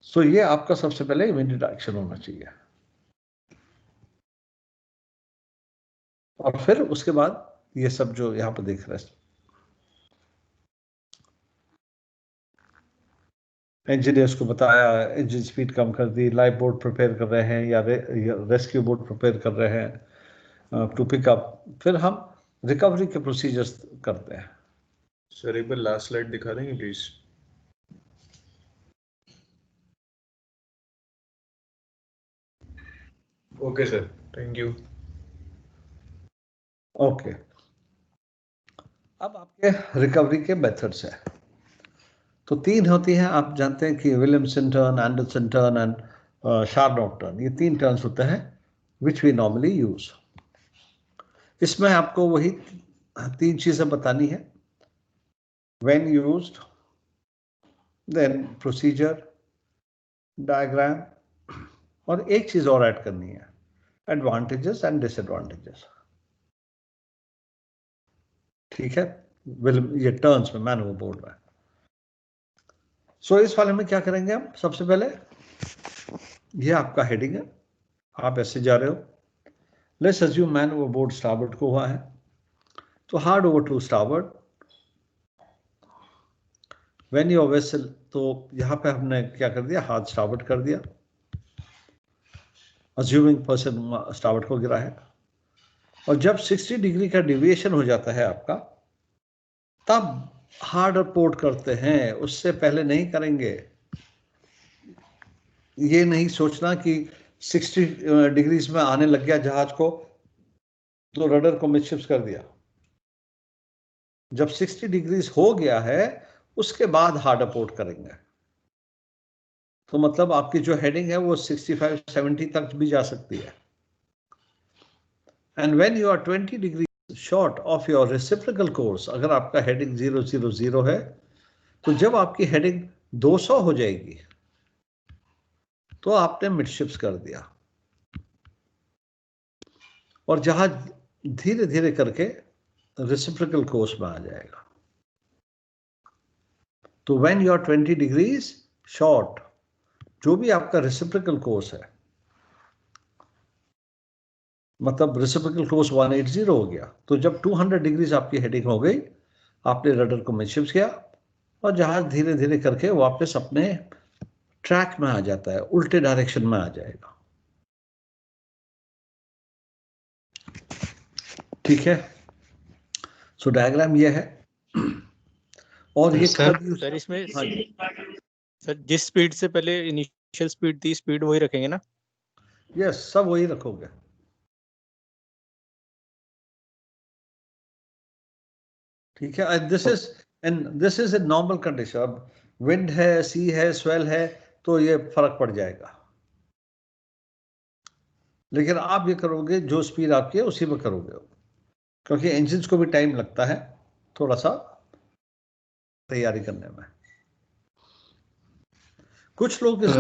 Speaker 1: सो ये आपका सबसे पहले इमीडिएट एक्शन होना चाहिए. और फिर उसके बाद ये सब जो यहाँ पर देख रहे हैं, इंजीनियर्स को बताया, इंजन स्पीड कम कर दी, लाइफ बोट प्रिपेयर कर रहे हैं या रेस्क्यू बोट प्रिपेयर कर रहे हैं टू पिक अप. फिर हम रिकवरी के प्रोसीजर्स करते हैं.
Speaker 2: सर एक बार लास्ट स्लाइड दिखा देंगे please. Okay sir, thank you.
Speaker 1: Okay, अब आपके रिकवरी के मेथड्स हैं. तो 3 होती हैं, आप जानते हैं कि Williamson turn, Anderson turn and Scharnow turn. ये 3 टर्न्स होते हैं विच वी नॉर्मली यूज. इसमें आपको वही 3 चीजें बतानी है, when used, then procedure, diagram, और एक चीज और ऐड करनी है, एडवांटेजेस एंड डिसएडवांटेजेस। ठीक है, ये टर्न्स में मैनुअल बोर्ड में। सो इस वाले में क्या करेंगे हम? सबसे पहले ये आपका हेडिंग है, आप ऐसे जा रहे हो, let's assume man overboard starboard को हुआ है, तो hard over to starboard when your vessel, तो यहां पे हमने क्या कर दिया, हार्ड स्टारबोर्ड कर दिया, अज्यूमिंग पर्सन स्टारबोर्ड को गिरा है, और जब 60 डिग्री का डिविएशन हो जाता है आपका, तब हार्ड पोर्ट करते हैं, उससे पहले नहीं करेंगे। ये नहीं सोचना कि 60 डिग्रीज में आने लग गया जहाज को तो रडर को मिडशिप्स कर दिया। जब 60 डिग्रीज हो गया है उसके बाद हार्ड पोर्ट करेंगे। तो मतलब आपकी जो हेडिंग है वो 65-70 तक भी जा सकती है। And when you are 20 degree short of your reciprocal course, अगर आपका हेडिंग 000 है, तो जब आपकी हेडिंग 200 हो जाएगी तो आपने मिडशिप्स कर दिया और जहाज धीरे धीरे करके रेसिप्रोकल कोर्स में आ जाएगा। तो when you are 20 degrees short, जो भी आपका रेसिप्रोकल कोर्स है, मतलब रेसिप्रोकल कोर्स 180 हो गया, तो जब 200 डिग्रीज आपकी हेडिंग हो गई, आपने रडर को मिडशिप्स किया और जहाज धीरे धीरे करके वापस अपने ट्रैक में आ जाता है, उल्टे डायरेक्शन में आ जाएगा। ठीक है, सो डायग्राम ये है। और ये
Speaker 4: सर इसमें सर जिस स्पीड से पहले इनिशियल स्पीड थी, स्पीड वही रखेंगे ना?
Speaker 1: यस, सब वही रखोगे। ठीक है, this is a normal condition. अब विंड है, सी है, स्वेल है, तो ये फर्क पड़ जाएगा। लेकिन आप ये करोगे जो स्पीड आपकी है उसी में करोगे, क्योंकि इंजन्स को भी टाइम लगता है थोड़ा सा तैयारी करने में। कुछ लोग इस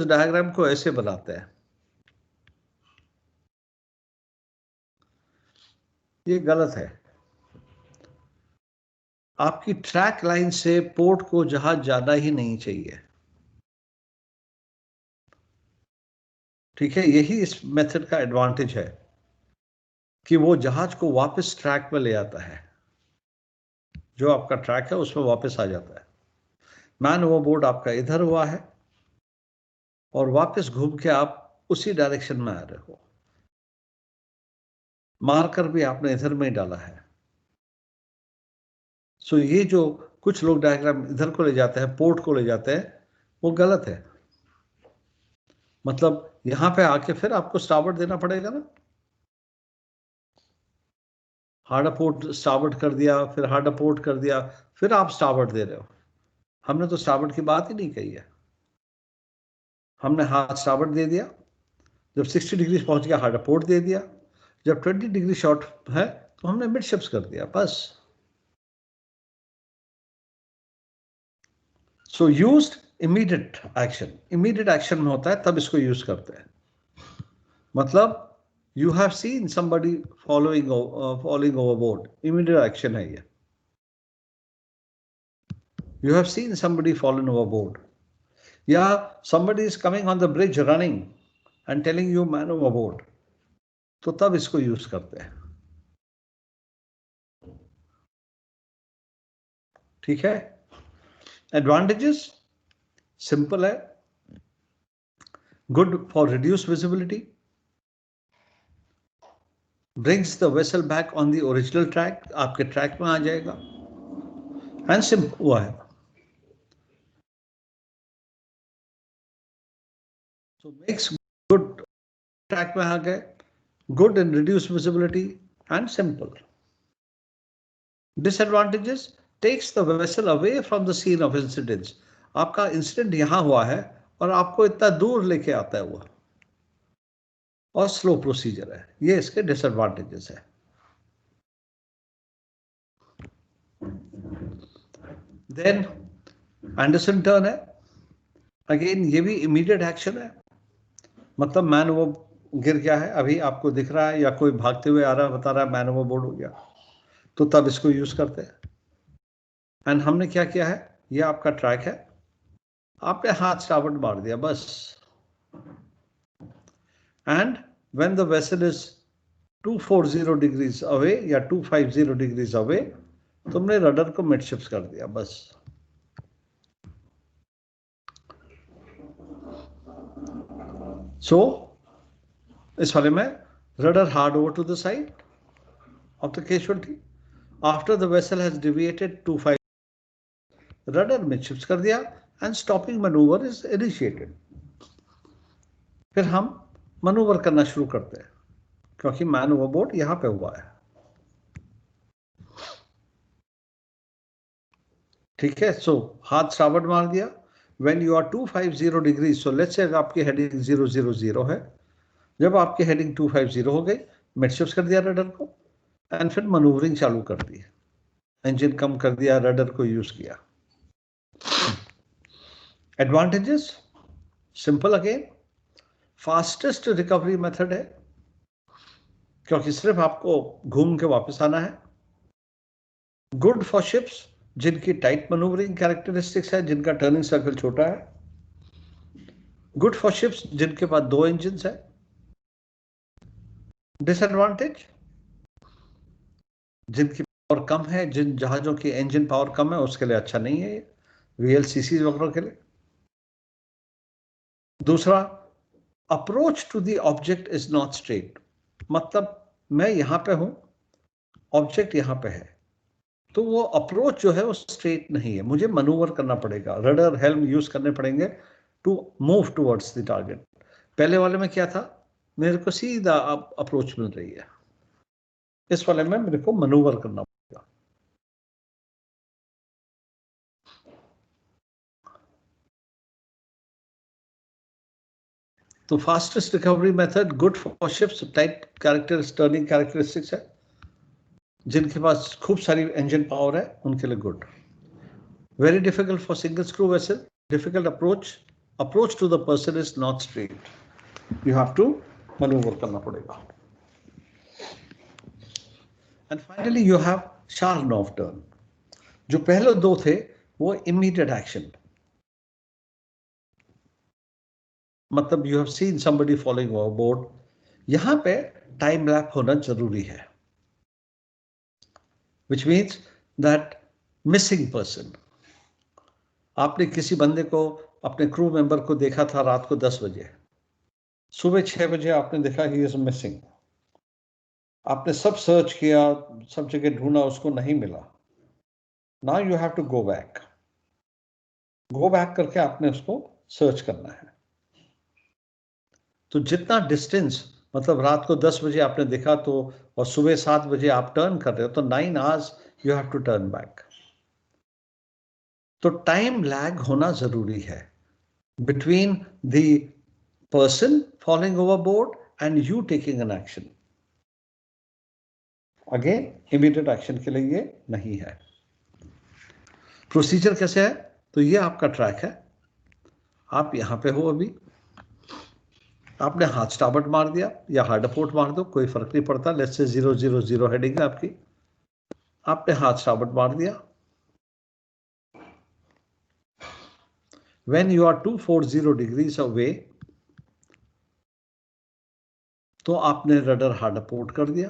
Speaker 1: डायग्राम को ऐसे बनाते हैं, ये गलत है। आपकी ट्रैक लाइन से पोर्ट को जहाज जाना ही नहीं चाहिए। ठीक है, यही इस मेथड का एडवांटेज है कि वो जहाज को वापस ट्रैक पे ले आता है, जो आपका ट्रैक है उसमें वापस आ जाता है। मैन ओवरबोर्ड आपका इधर हुआ है और वापस घूम के आप उसी डायरेक्शन में आ रहे हो, मार्कर भी आपने इधर में ही डाला है। सो ये जो कुछ लोग डायग्राम इधर को ले जाते हैं, पोर्ट को ले जाते हैं, वो गलत है। मतलब यहां पे आके फिर आपको स्टारबोर्ड देना पड़ेगा ना, हार्ड पोर्ट स्टारबोर्ड कर दिया, फिर हार्ड पोर्ट कर दिया, फिर आप स्टारबोर्ड दे रहे हो। हमने तो स्टारबोर्ड की बात ही नहीं कही है। हमने हार्ड स्टारबोर्ड दे दिया, जब 60 डिग्री पहुंच गया हार्ड पोर्ट दे दिया, जब 20 डिग्री शॉर्ट है तो हमने मिडशिप्स कर दिया, बस। सो यूज्ड इमीडिएट एक्शन में होता है तब इसको यूज करते हैं। मतलब you have seen somebody following overboard, immediate action है ये। You have seen somebody fallen overboard. Yeah, somebody is coming on the bridge running and telling you man overboard. तो तब इसको यूज करते हैं। ठीक है, एडवांटेजेस सिंपल है, good for reduce visibility, brings the vessel back on the original track, आपके track में आ जाएगा, एंड सिंपल हुआ है। So makes good track में आ गए, good in reduced visibility and simple. Disadvantages, takes the vessel away from the scene of incidents. आपका incident यहां हुआ है और आपको इतना दूर लेके आता है वो, और स्लो प्रोसीजर है। ये इसके डिसएडवांटेजेस है। देन एंडरसन टर्न है, अगेन ये भी इमीडिएट एक्शन है। मतलब मैन वो गिर गया है, अभी आपको दिख रहा है, या कोई भागते हुए आ रहा है बता रहा है मैन वो बोर्ड हो गया, तो तब इसको यूज करते हैं। एंड हमने क्या किया है, ये आपका ट्रैक है, आपने हाथ स्टार्बोर्ड मार दिया बस। And when the vessel is 240 degrees away या 250 डिग्रीज अवे, तुमने रडर को मिडशिप्स कर दिया बस। सो इस वाले में rudder hard over to the side of the casualty. After the vessel has deviated 25, rudder midships कर दिया and stopping maneuver is initiated. फिर हम मनूवर करना शुरू करते हैं, क्योंकि मैन ओवरबोर्ड यहां पे हुआ है। ठीक है, सो हाथ स्टार्बोर्ड मार दिया। When you are 250 degree, so let's say आपकी हेडिंग 000 है, जब आपकी हेडिंग 250 हो गई, मिडशिप्स कर दिया रडर को एंड फिर मनूवरिंग चालू कर दी, इंजन कम कर दिया, रडर को यूज किया। Advantages simple, again fastest recovery method है, क्योंकि सिर्फ आपको घूम के वापस आना है। गुड फॉर शिप्स जिनकी टाइट मनूवरिंग कैरेक्टरिस्टिक्स है, जिनका टर्निंग सर्कल छोटा है। गुड फॉर शिप्स जिनके पास 2 इंजन है। डिसएडवांटेज जिनकी पावर कम है, जिन जहाजों की इंजन पावर कम है, उसके लिए अच्छा नहीं है, VLCC वगैरह के लिए। दूसरा, approach to the object is not straight, मतलब मैं यहां पे हूं, ऑब्जेक्ट यहां पे है, तो वो अप्रोच जो है वो स्ट्रेट नहीं है, मुझे मनूवर करना पड़ेगा, रडर हेल्म यूज करने पड़ेंगे to move towards the target. पहले वाले में क्या था, मेरे को सीधा अप्रोच मिल रही है, इस वाले में मेरे को मनूवर करना पड़ेगा। तो fastest recovery method good for ships, tight turning characteristics है, जिनके पास खूब सारी इंजन पावर है, उनके लिए good. Very difficult for single screw vessel, difficult approach to the person is not straight, you have to manoeuvre करना पड़ेगा। And finally you have Scharnow turn. जो पहले 2 थे वो इमीडिएट एक्शन, मतलब you have seen somebody following overboard, यहां पे time lap होना जरूरी है, which means that missing person, आपने किसी बंदे को, अपने क्रू मेंबर को देखा था रात को 10 बजे, सुबह 6 बजे आपने देखा ही इज मिसिंग, आपने सब सर्च किया, सब जगह ढूंढा, उसको नहीं मिला। Now you have to go back करके आपने उसको सर्च करना है। तो जितना डिस्टेंस, मतलब रात को 10 बजे आपने देखा तो, और सुबह 7 बजे आप टर्न कर रहे हो, तो 9 hours you have to turn back. तो टाइम लैग होना जरूरी है between the person following overboard and you taking an action. Again immediate action के लिए ये नहीं है। प्रोसीजर कैसे है, तो ये आपका ट्रैक है, आप यहां पे हो, अभी आपने हाथ स्टार्बोर्ड मार दिया या हार्ड अपोर्ट मार दो, कोई फर्क नहीं पड़ता। लेट्स से 000 हेडिंग है आपकी, आपने हाथ स्टार्बोर्ड मार दिया। When you are 240 degrees away, तो आपने रडर हार्ड अपोर्ट कर दिया,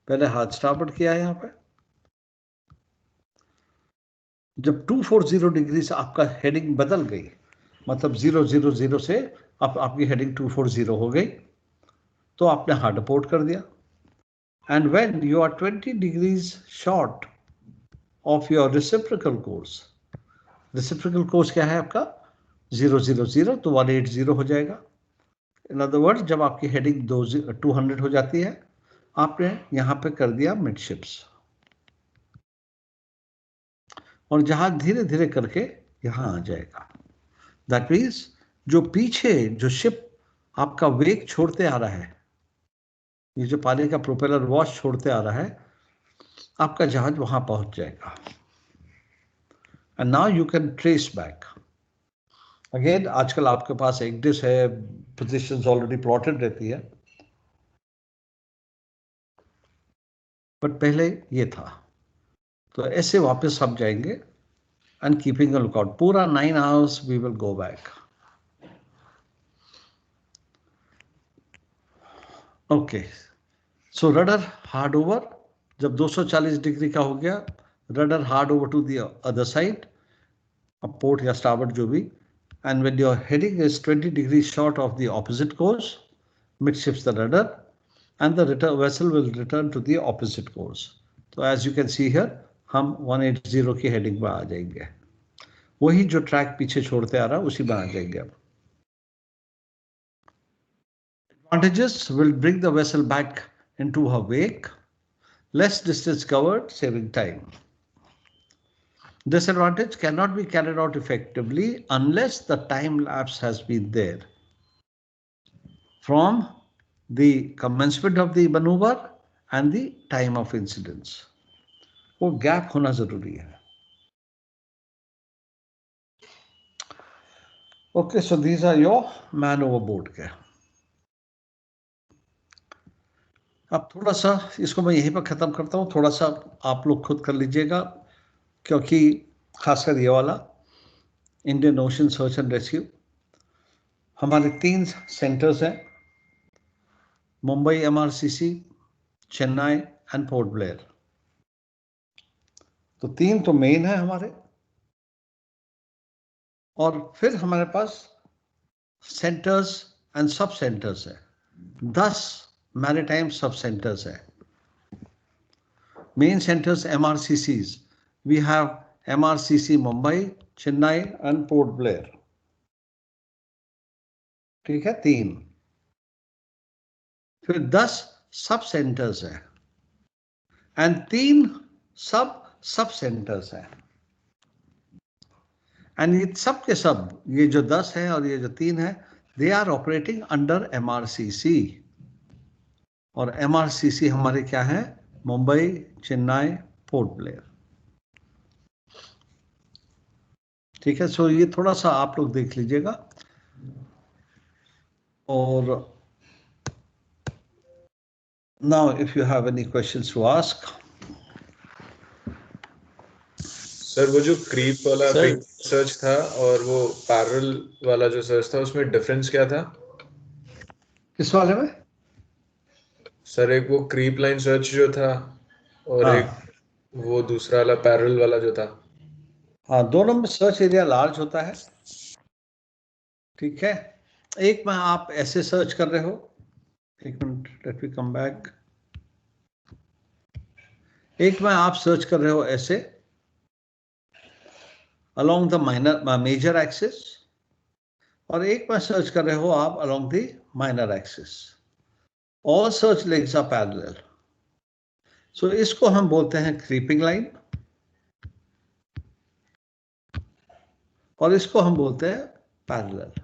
Speaker 1: पहले हाथ स्टार्बोर्ड किया यहां पे। जब 240 डिग्री से आपका हेडिंग बदल गई, मतलब 000 से आपकी हेडिंग 240 हो गई, तो आपने हार्ड अपोर्ट कर दिया। And when you are 20 degrees short of your reciprocal course, reciprocal course क्या है आपका 000, तो 180 हो जाएगा। इन अदर वर्ड्स, जब आपकी हेडिंग 200 हो जाती है, आपने यहां पे कर दिया मिडशिप्स, और जहां धीरे धीरे करके यहां आ जाएगा। दैट मीन्स जो पीछे जो शिप आपका वेग छोड़ते आ रहा है, ये जो पानी का प्रोपेलर वॉश छोड़ते आ रहा है, आपका जहाज वहां पहुंच जाएगा। And now you can trace back again. आजकल आपके पास एक डिश है, पोजीशंस ऑलरेडी प्लॉटेड रहती है, बट पहले ये था। तो ऐसे वापस हम जाएंगे एंड कीपिंग अ लुकआउट, पूरा 9 hours we will go back. Okay, so rudder hard over, जब 240 डिग्री का हो गया, rudder hard over to the other side, अब पोर्ट या स्टारबोर्ड जो भी, and when your heading is 20 degrees short of the opposite course, midships the rudder and the vessel will return to the opposite course. So as you can see here, हम 180 की heading में आ जाएंगे, वही जो track पीछे छोड़ते आ रहा उसी में आ जाएंगे अब। Advantages will bring the vessel back into her wake, less distance covered, saving time. Disadvantage, cannot be carried out effectively unless the time lapse has been there from the commencement of the maneuver and the time of incidence. वो gap होना जरूरी है। Okay, so these are your man overboard के। अब थोड़ा सा इसको मैं यहीं पर खत्म करता हूँ, थोड़ा सा आप लोग खुद कर लीजिएगा, क्योंकि खासकर ये वाला Indian ocean search and rescue, हमारे 3 सेंटर्स हैं, मुंबई MRCC, चेन्नई एंड पोर्ट ब्लेयर। तो 3 तो मेन है हमारे, और फिर हमारे पास सेंटर्स एंड सब सेंटर्स है, 10 मैरीटाइम सब सेंटर्स है। Main centres MRCCs, we have MRCC Mumbai, Chennai and Port Blair. ठीक है, 3। फिर 10 सब सेंटर्स है एंड 3 सब सेंटर्स है। एंड ये सब के सब, ये जो 10 है और ये जो 3 है, they are operating under MRCC। और MRCC हमारे क्या है? मुंबई, चेन्नई, पोर्ट ब्लेयर। ठीक है, सो ये थोड़ा सा आप लोग देख लीजिएगा। और now if you have any questions to ask.
Speaker 2: Sir वो जो क्रीप वाला सर्च था और वो पैरेलल वाला जो सर्च था, उसमें डिफरेंस क्या था?
Speaker 1: किस वाले में?
Speaker 2: सर एक वो क्रीप लाइन सर्च जो था और
Speaker 1: हाँ,
Speaker 2: एक वो दूसरा वाला पैरेलल वाला जो था।
Speaker 1: हाँ, दोनों में सर्च एरिया लार्ज होता है। ठीक है, एक में आप ऐसे सर्च कर रहे हो, एक minute, let me come back. एक में आप सर्च कर रहे हो ऐसे along the major axis, और एक में सर्च कर रहे हो आप along the minor axis. All search legs are parallel. So इसको हम बोलते हैं creeping line, और इसको हम बोलते हैं parallel.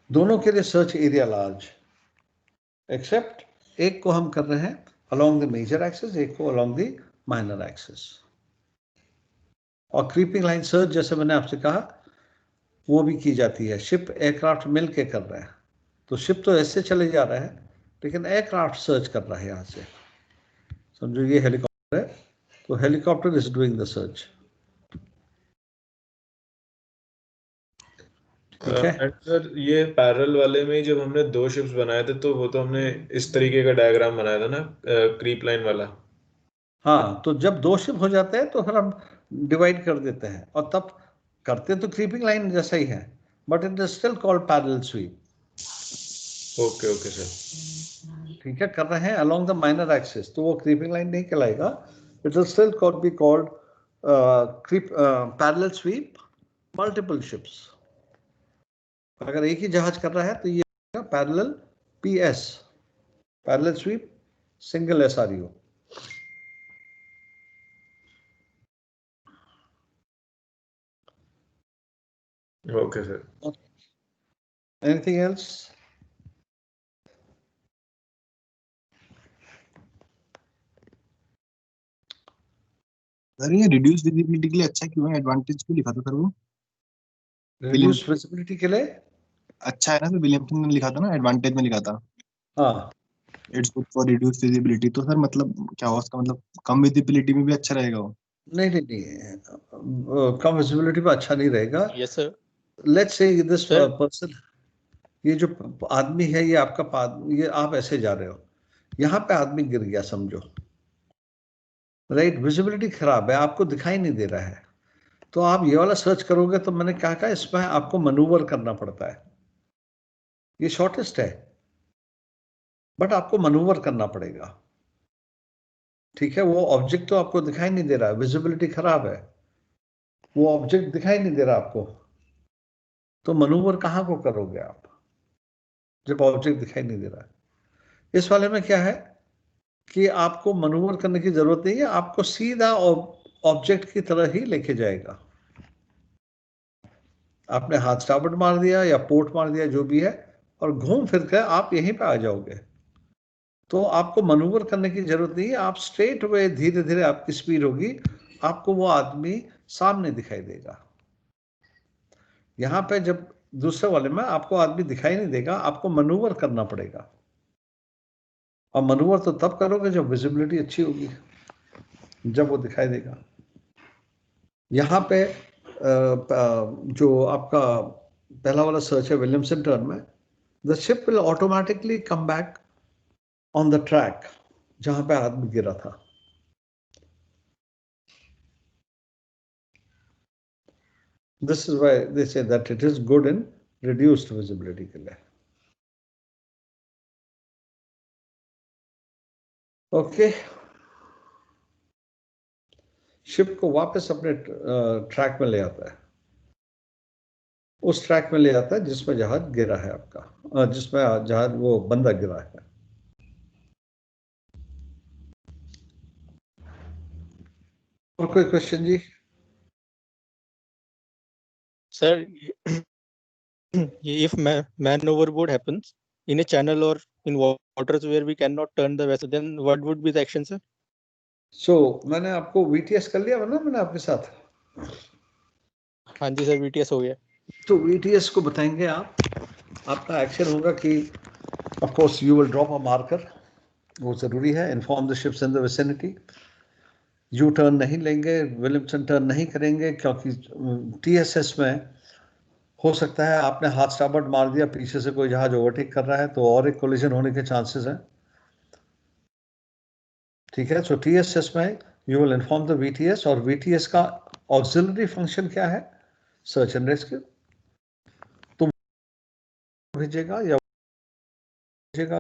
Speaker 1: दोनों के लिए सर्च एरिया लार्ज, एक्सेप्ट एक को हम कर रहे हैं along the major axis, एक को along the minor axis. और क्रीपिंग लाइन सर्च जैसे मैंने आपसे कहा वो भी की जाती है, शिप एयरक्राफ्ट मिल के कर रहे हैं। तो शिप तो ऐसे चले जा रहा है, लेकिन एयरक्राफ्ट सर्च कर रहा है यहाँ से। समझो ये हेलीकॉप्टर है, तो helicopter is doing the search. ठीक है,
Speaker 2: एंड सर ये पैरेलल वाले में जब हमने 2 शिप्स बनाए थे, तो वो तो हमने इस तरीके का डायग्राम बनाया था ना, क्रीप लाइन वाला।
Speaker 1: हाँ, तो जब 2 शिप हो जाते हैं तो फिर हम डिवाइड कर देते हैं, और तब करते तो क्रीपिंग लाइन जैसा ही है, but it is still called parallel sweep.
Speaker 2: Okay okay sir.
Speaker 1: ठीक है, कर रहे हैं अलोंग द माइनर एक्सिस, तो वो क्रीपिंग लाइन नहीं कहलाएगा, it will still be called parallel sweep multiple ships. अगर एक ही जहाज कर रहा है तो ये parallel PS, parallel sweep single SRU।
Speaker 2: Okay, sir.
Speaker 1: Anything else?
Speaker 5: Sir ये रिड्यूस विजिबिलिटी के लिए अच्छा क्यों है? एडवांटेज क्यों लिखा था सर वो?
Speaker 1: रिड्यूस विजिबिलिटी के लिए
Speaker 5: अच्छा है ना सर, विलियमसन ने लिखा था ना, एडवांटेज में लिखा था
Speaker 1: हाँ,
Speaker 5: it's good for reduce visibility. तो सर मतलब क्या हुआ उसका, मतलब कम विजिबिलिटी में भी अच्छा रहेगा वो?
Speaker 1: नहीं, कम विजिबिलिटी पे अच्छा नहीं रहेगा।
Speaker 4: Yes sir.
Speaker 1: Let's say this
Speaker 4: Sir.
Speaker 1: Person, ये जो आदमी है, ये आपका ये आप ऐसे जा रहे हो, यहाँ पे आदमी गिर गया समझो, राइट? विजिबिलिटी खराब है, आपको दिखाई नहीं दे रहा है, तो आप ये वाला सर्च करोगे तो मैंने क्या कहा, इसमें आपको मनूवर करना पड़ता है। ये शॉर्टेस्ट है, बट आपको मनूवर करना पड़ेगा, ठीक है? वो ऑब्जेक्ट तो आपको दिखाई नहीं दे रहा है, विजिबिलिटी खराब है, वो ऑब्जेक्ट दिखाई नहीं दे रहा आपको, तो मनूवर कहाँ को करोगे आप जब ऑब्जेक्ट दिखाई नहीं दे रहा है? इस वाले में क्या है कि आपको मनूवर करने की जरूरत नहीं है, आपको सीधा ऑब्जेक्ट की तरह ही लेके जाएगा। आपने हाथ स्टार्बोर्ड मार दिया या पोर्ट मार दिया, जो भी है, और घूम फिर कर आप यहीं पे आ जाओगे, तो आपको मनूवर करने की जरूरत नहीं है, आप स्ट्रेट वे धीरे धीरे आपकी स्पीड होगी, आपको वो आदमी सामने दिखाई देगा। यहाँ पे जब दूसरे वाले में आपको आदमी दिखाई नहीं देगा, आपको मनूवर करना पड़ेगा, और मनूवर तो तब करोगे जब विजिबिलिटी अच्छी होगी, जब वो दिखाई देगा। यहाँ पे जो आपका पहला वाला सर्च है विलियमसन टर्न में, the ship will automatically come back on the track जहां पे आदमी गिरा था। This is why they say that it is good in reduced visibility के लिए। ओके, शिप को वापस अपने ट्रैक में ले आता है, उस ट्रैक में ले आता है जिसमें जहाज गिरा है आपका, जिसमें जहाज वो बंदा गिरा है। और कोई क्वेश्चन जी?
Speaker 4: Sir, if man overboard happens in a channel or in waters where we cannot turn the vessel, then what would be the action, sir?
Speaker 1: मैंने आपको VTS कर लिया ना मैंने आपके साथ?
Speaker 4: हाँ जी सर, VTS हो गया।
Speaker 1: तो VTS को बताएंगे आप, आपका एक्शन होगा कि of course you will drop a marker, वो जरूरी है, inform the ships in the vicinity. U turn नहीं लेंगे, विलियमसन टर्न नहीं करेंगे, क्योंकि TSS में हो सकता है आपने हाथ स्टार्बोर्ड मार दिया, पीछे से कोई जहाज ओवरटेक कर रहा है, तो और एक कोलिजन होने के चांसेस हैं, ठीक है? सो TSS में you will inform the VTS, और VTS का ऑक्सिलरी फंक्शन क्या है? Search and rescue. तो भेजेगा या भेजेगा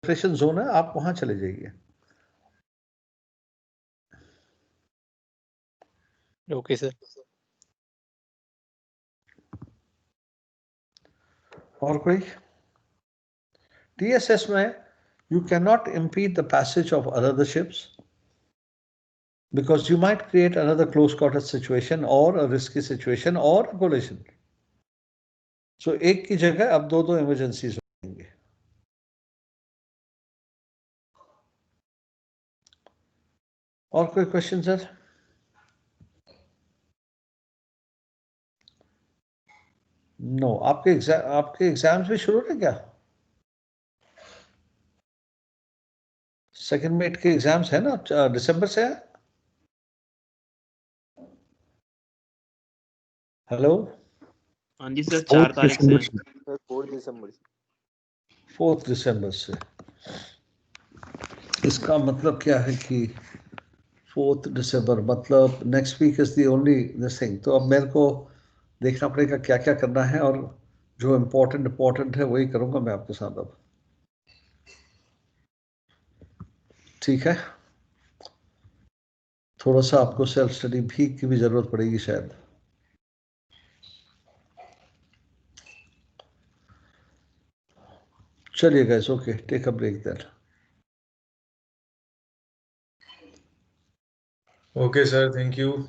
Speaker 1: ऑपरेशन जोन है, आप वहां चले जाइए।
Speaker 4: Okay sir.
Speaker 1: और कोई? TSS में you cannot impede the passage of other ships because you might create another close quarter situation or a risky situation or a collision. So एक की जगह अब दो इमरजेंसीज होंगे। और कोई क्वेश्चन सर? नो, आपके एग्जाम्स भी शुरू है क्या? सेकंड मेट के एग्जाम्स है ना, दिसंबर से है? हेलो?
Speaker 6: हाँ जी सर, 4 तारीख से।
Speaker 1: 4 दिसंबर से। इसका मतलब क्या है कि 4 दिसंबर मतलब next week is the only this thing. तो अब मेरे को देखना पड़ेगा क्या क्या करना है, और जो इम्पोर्टेंट है वही करूंगा मैं आपके साथ अब, ठीक है? थोड़ा सा आपको सेल्फ स्टडी भी की भी जरूरत पड़ेगी शायद। चलिए guys, okay, take a break then.
Speaker 2: Okay, sir. Thank you.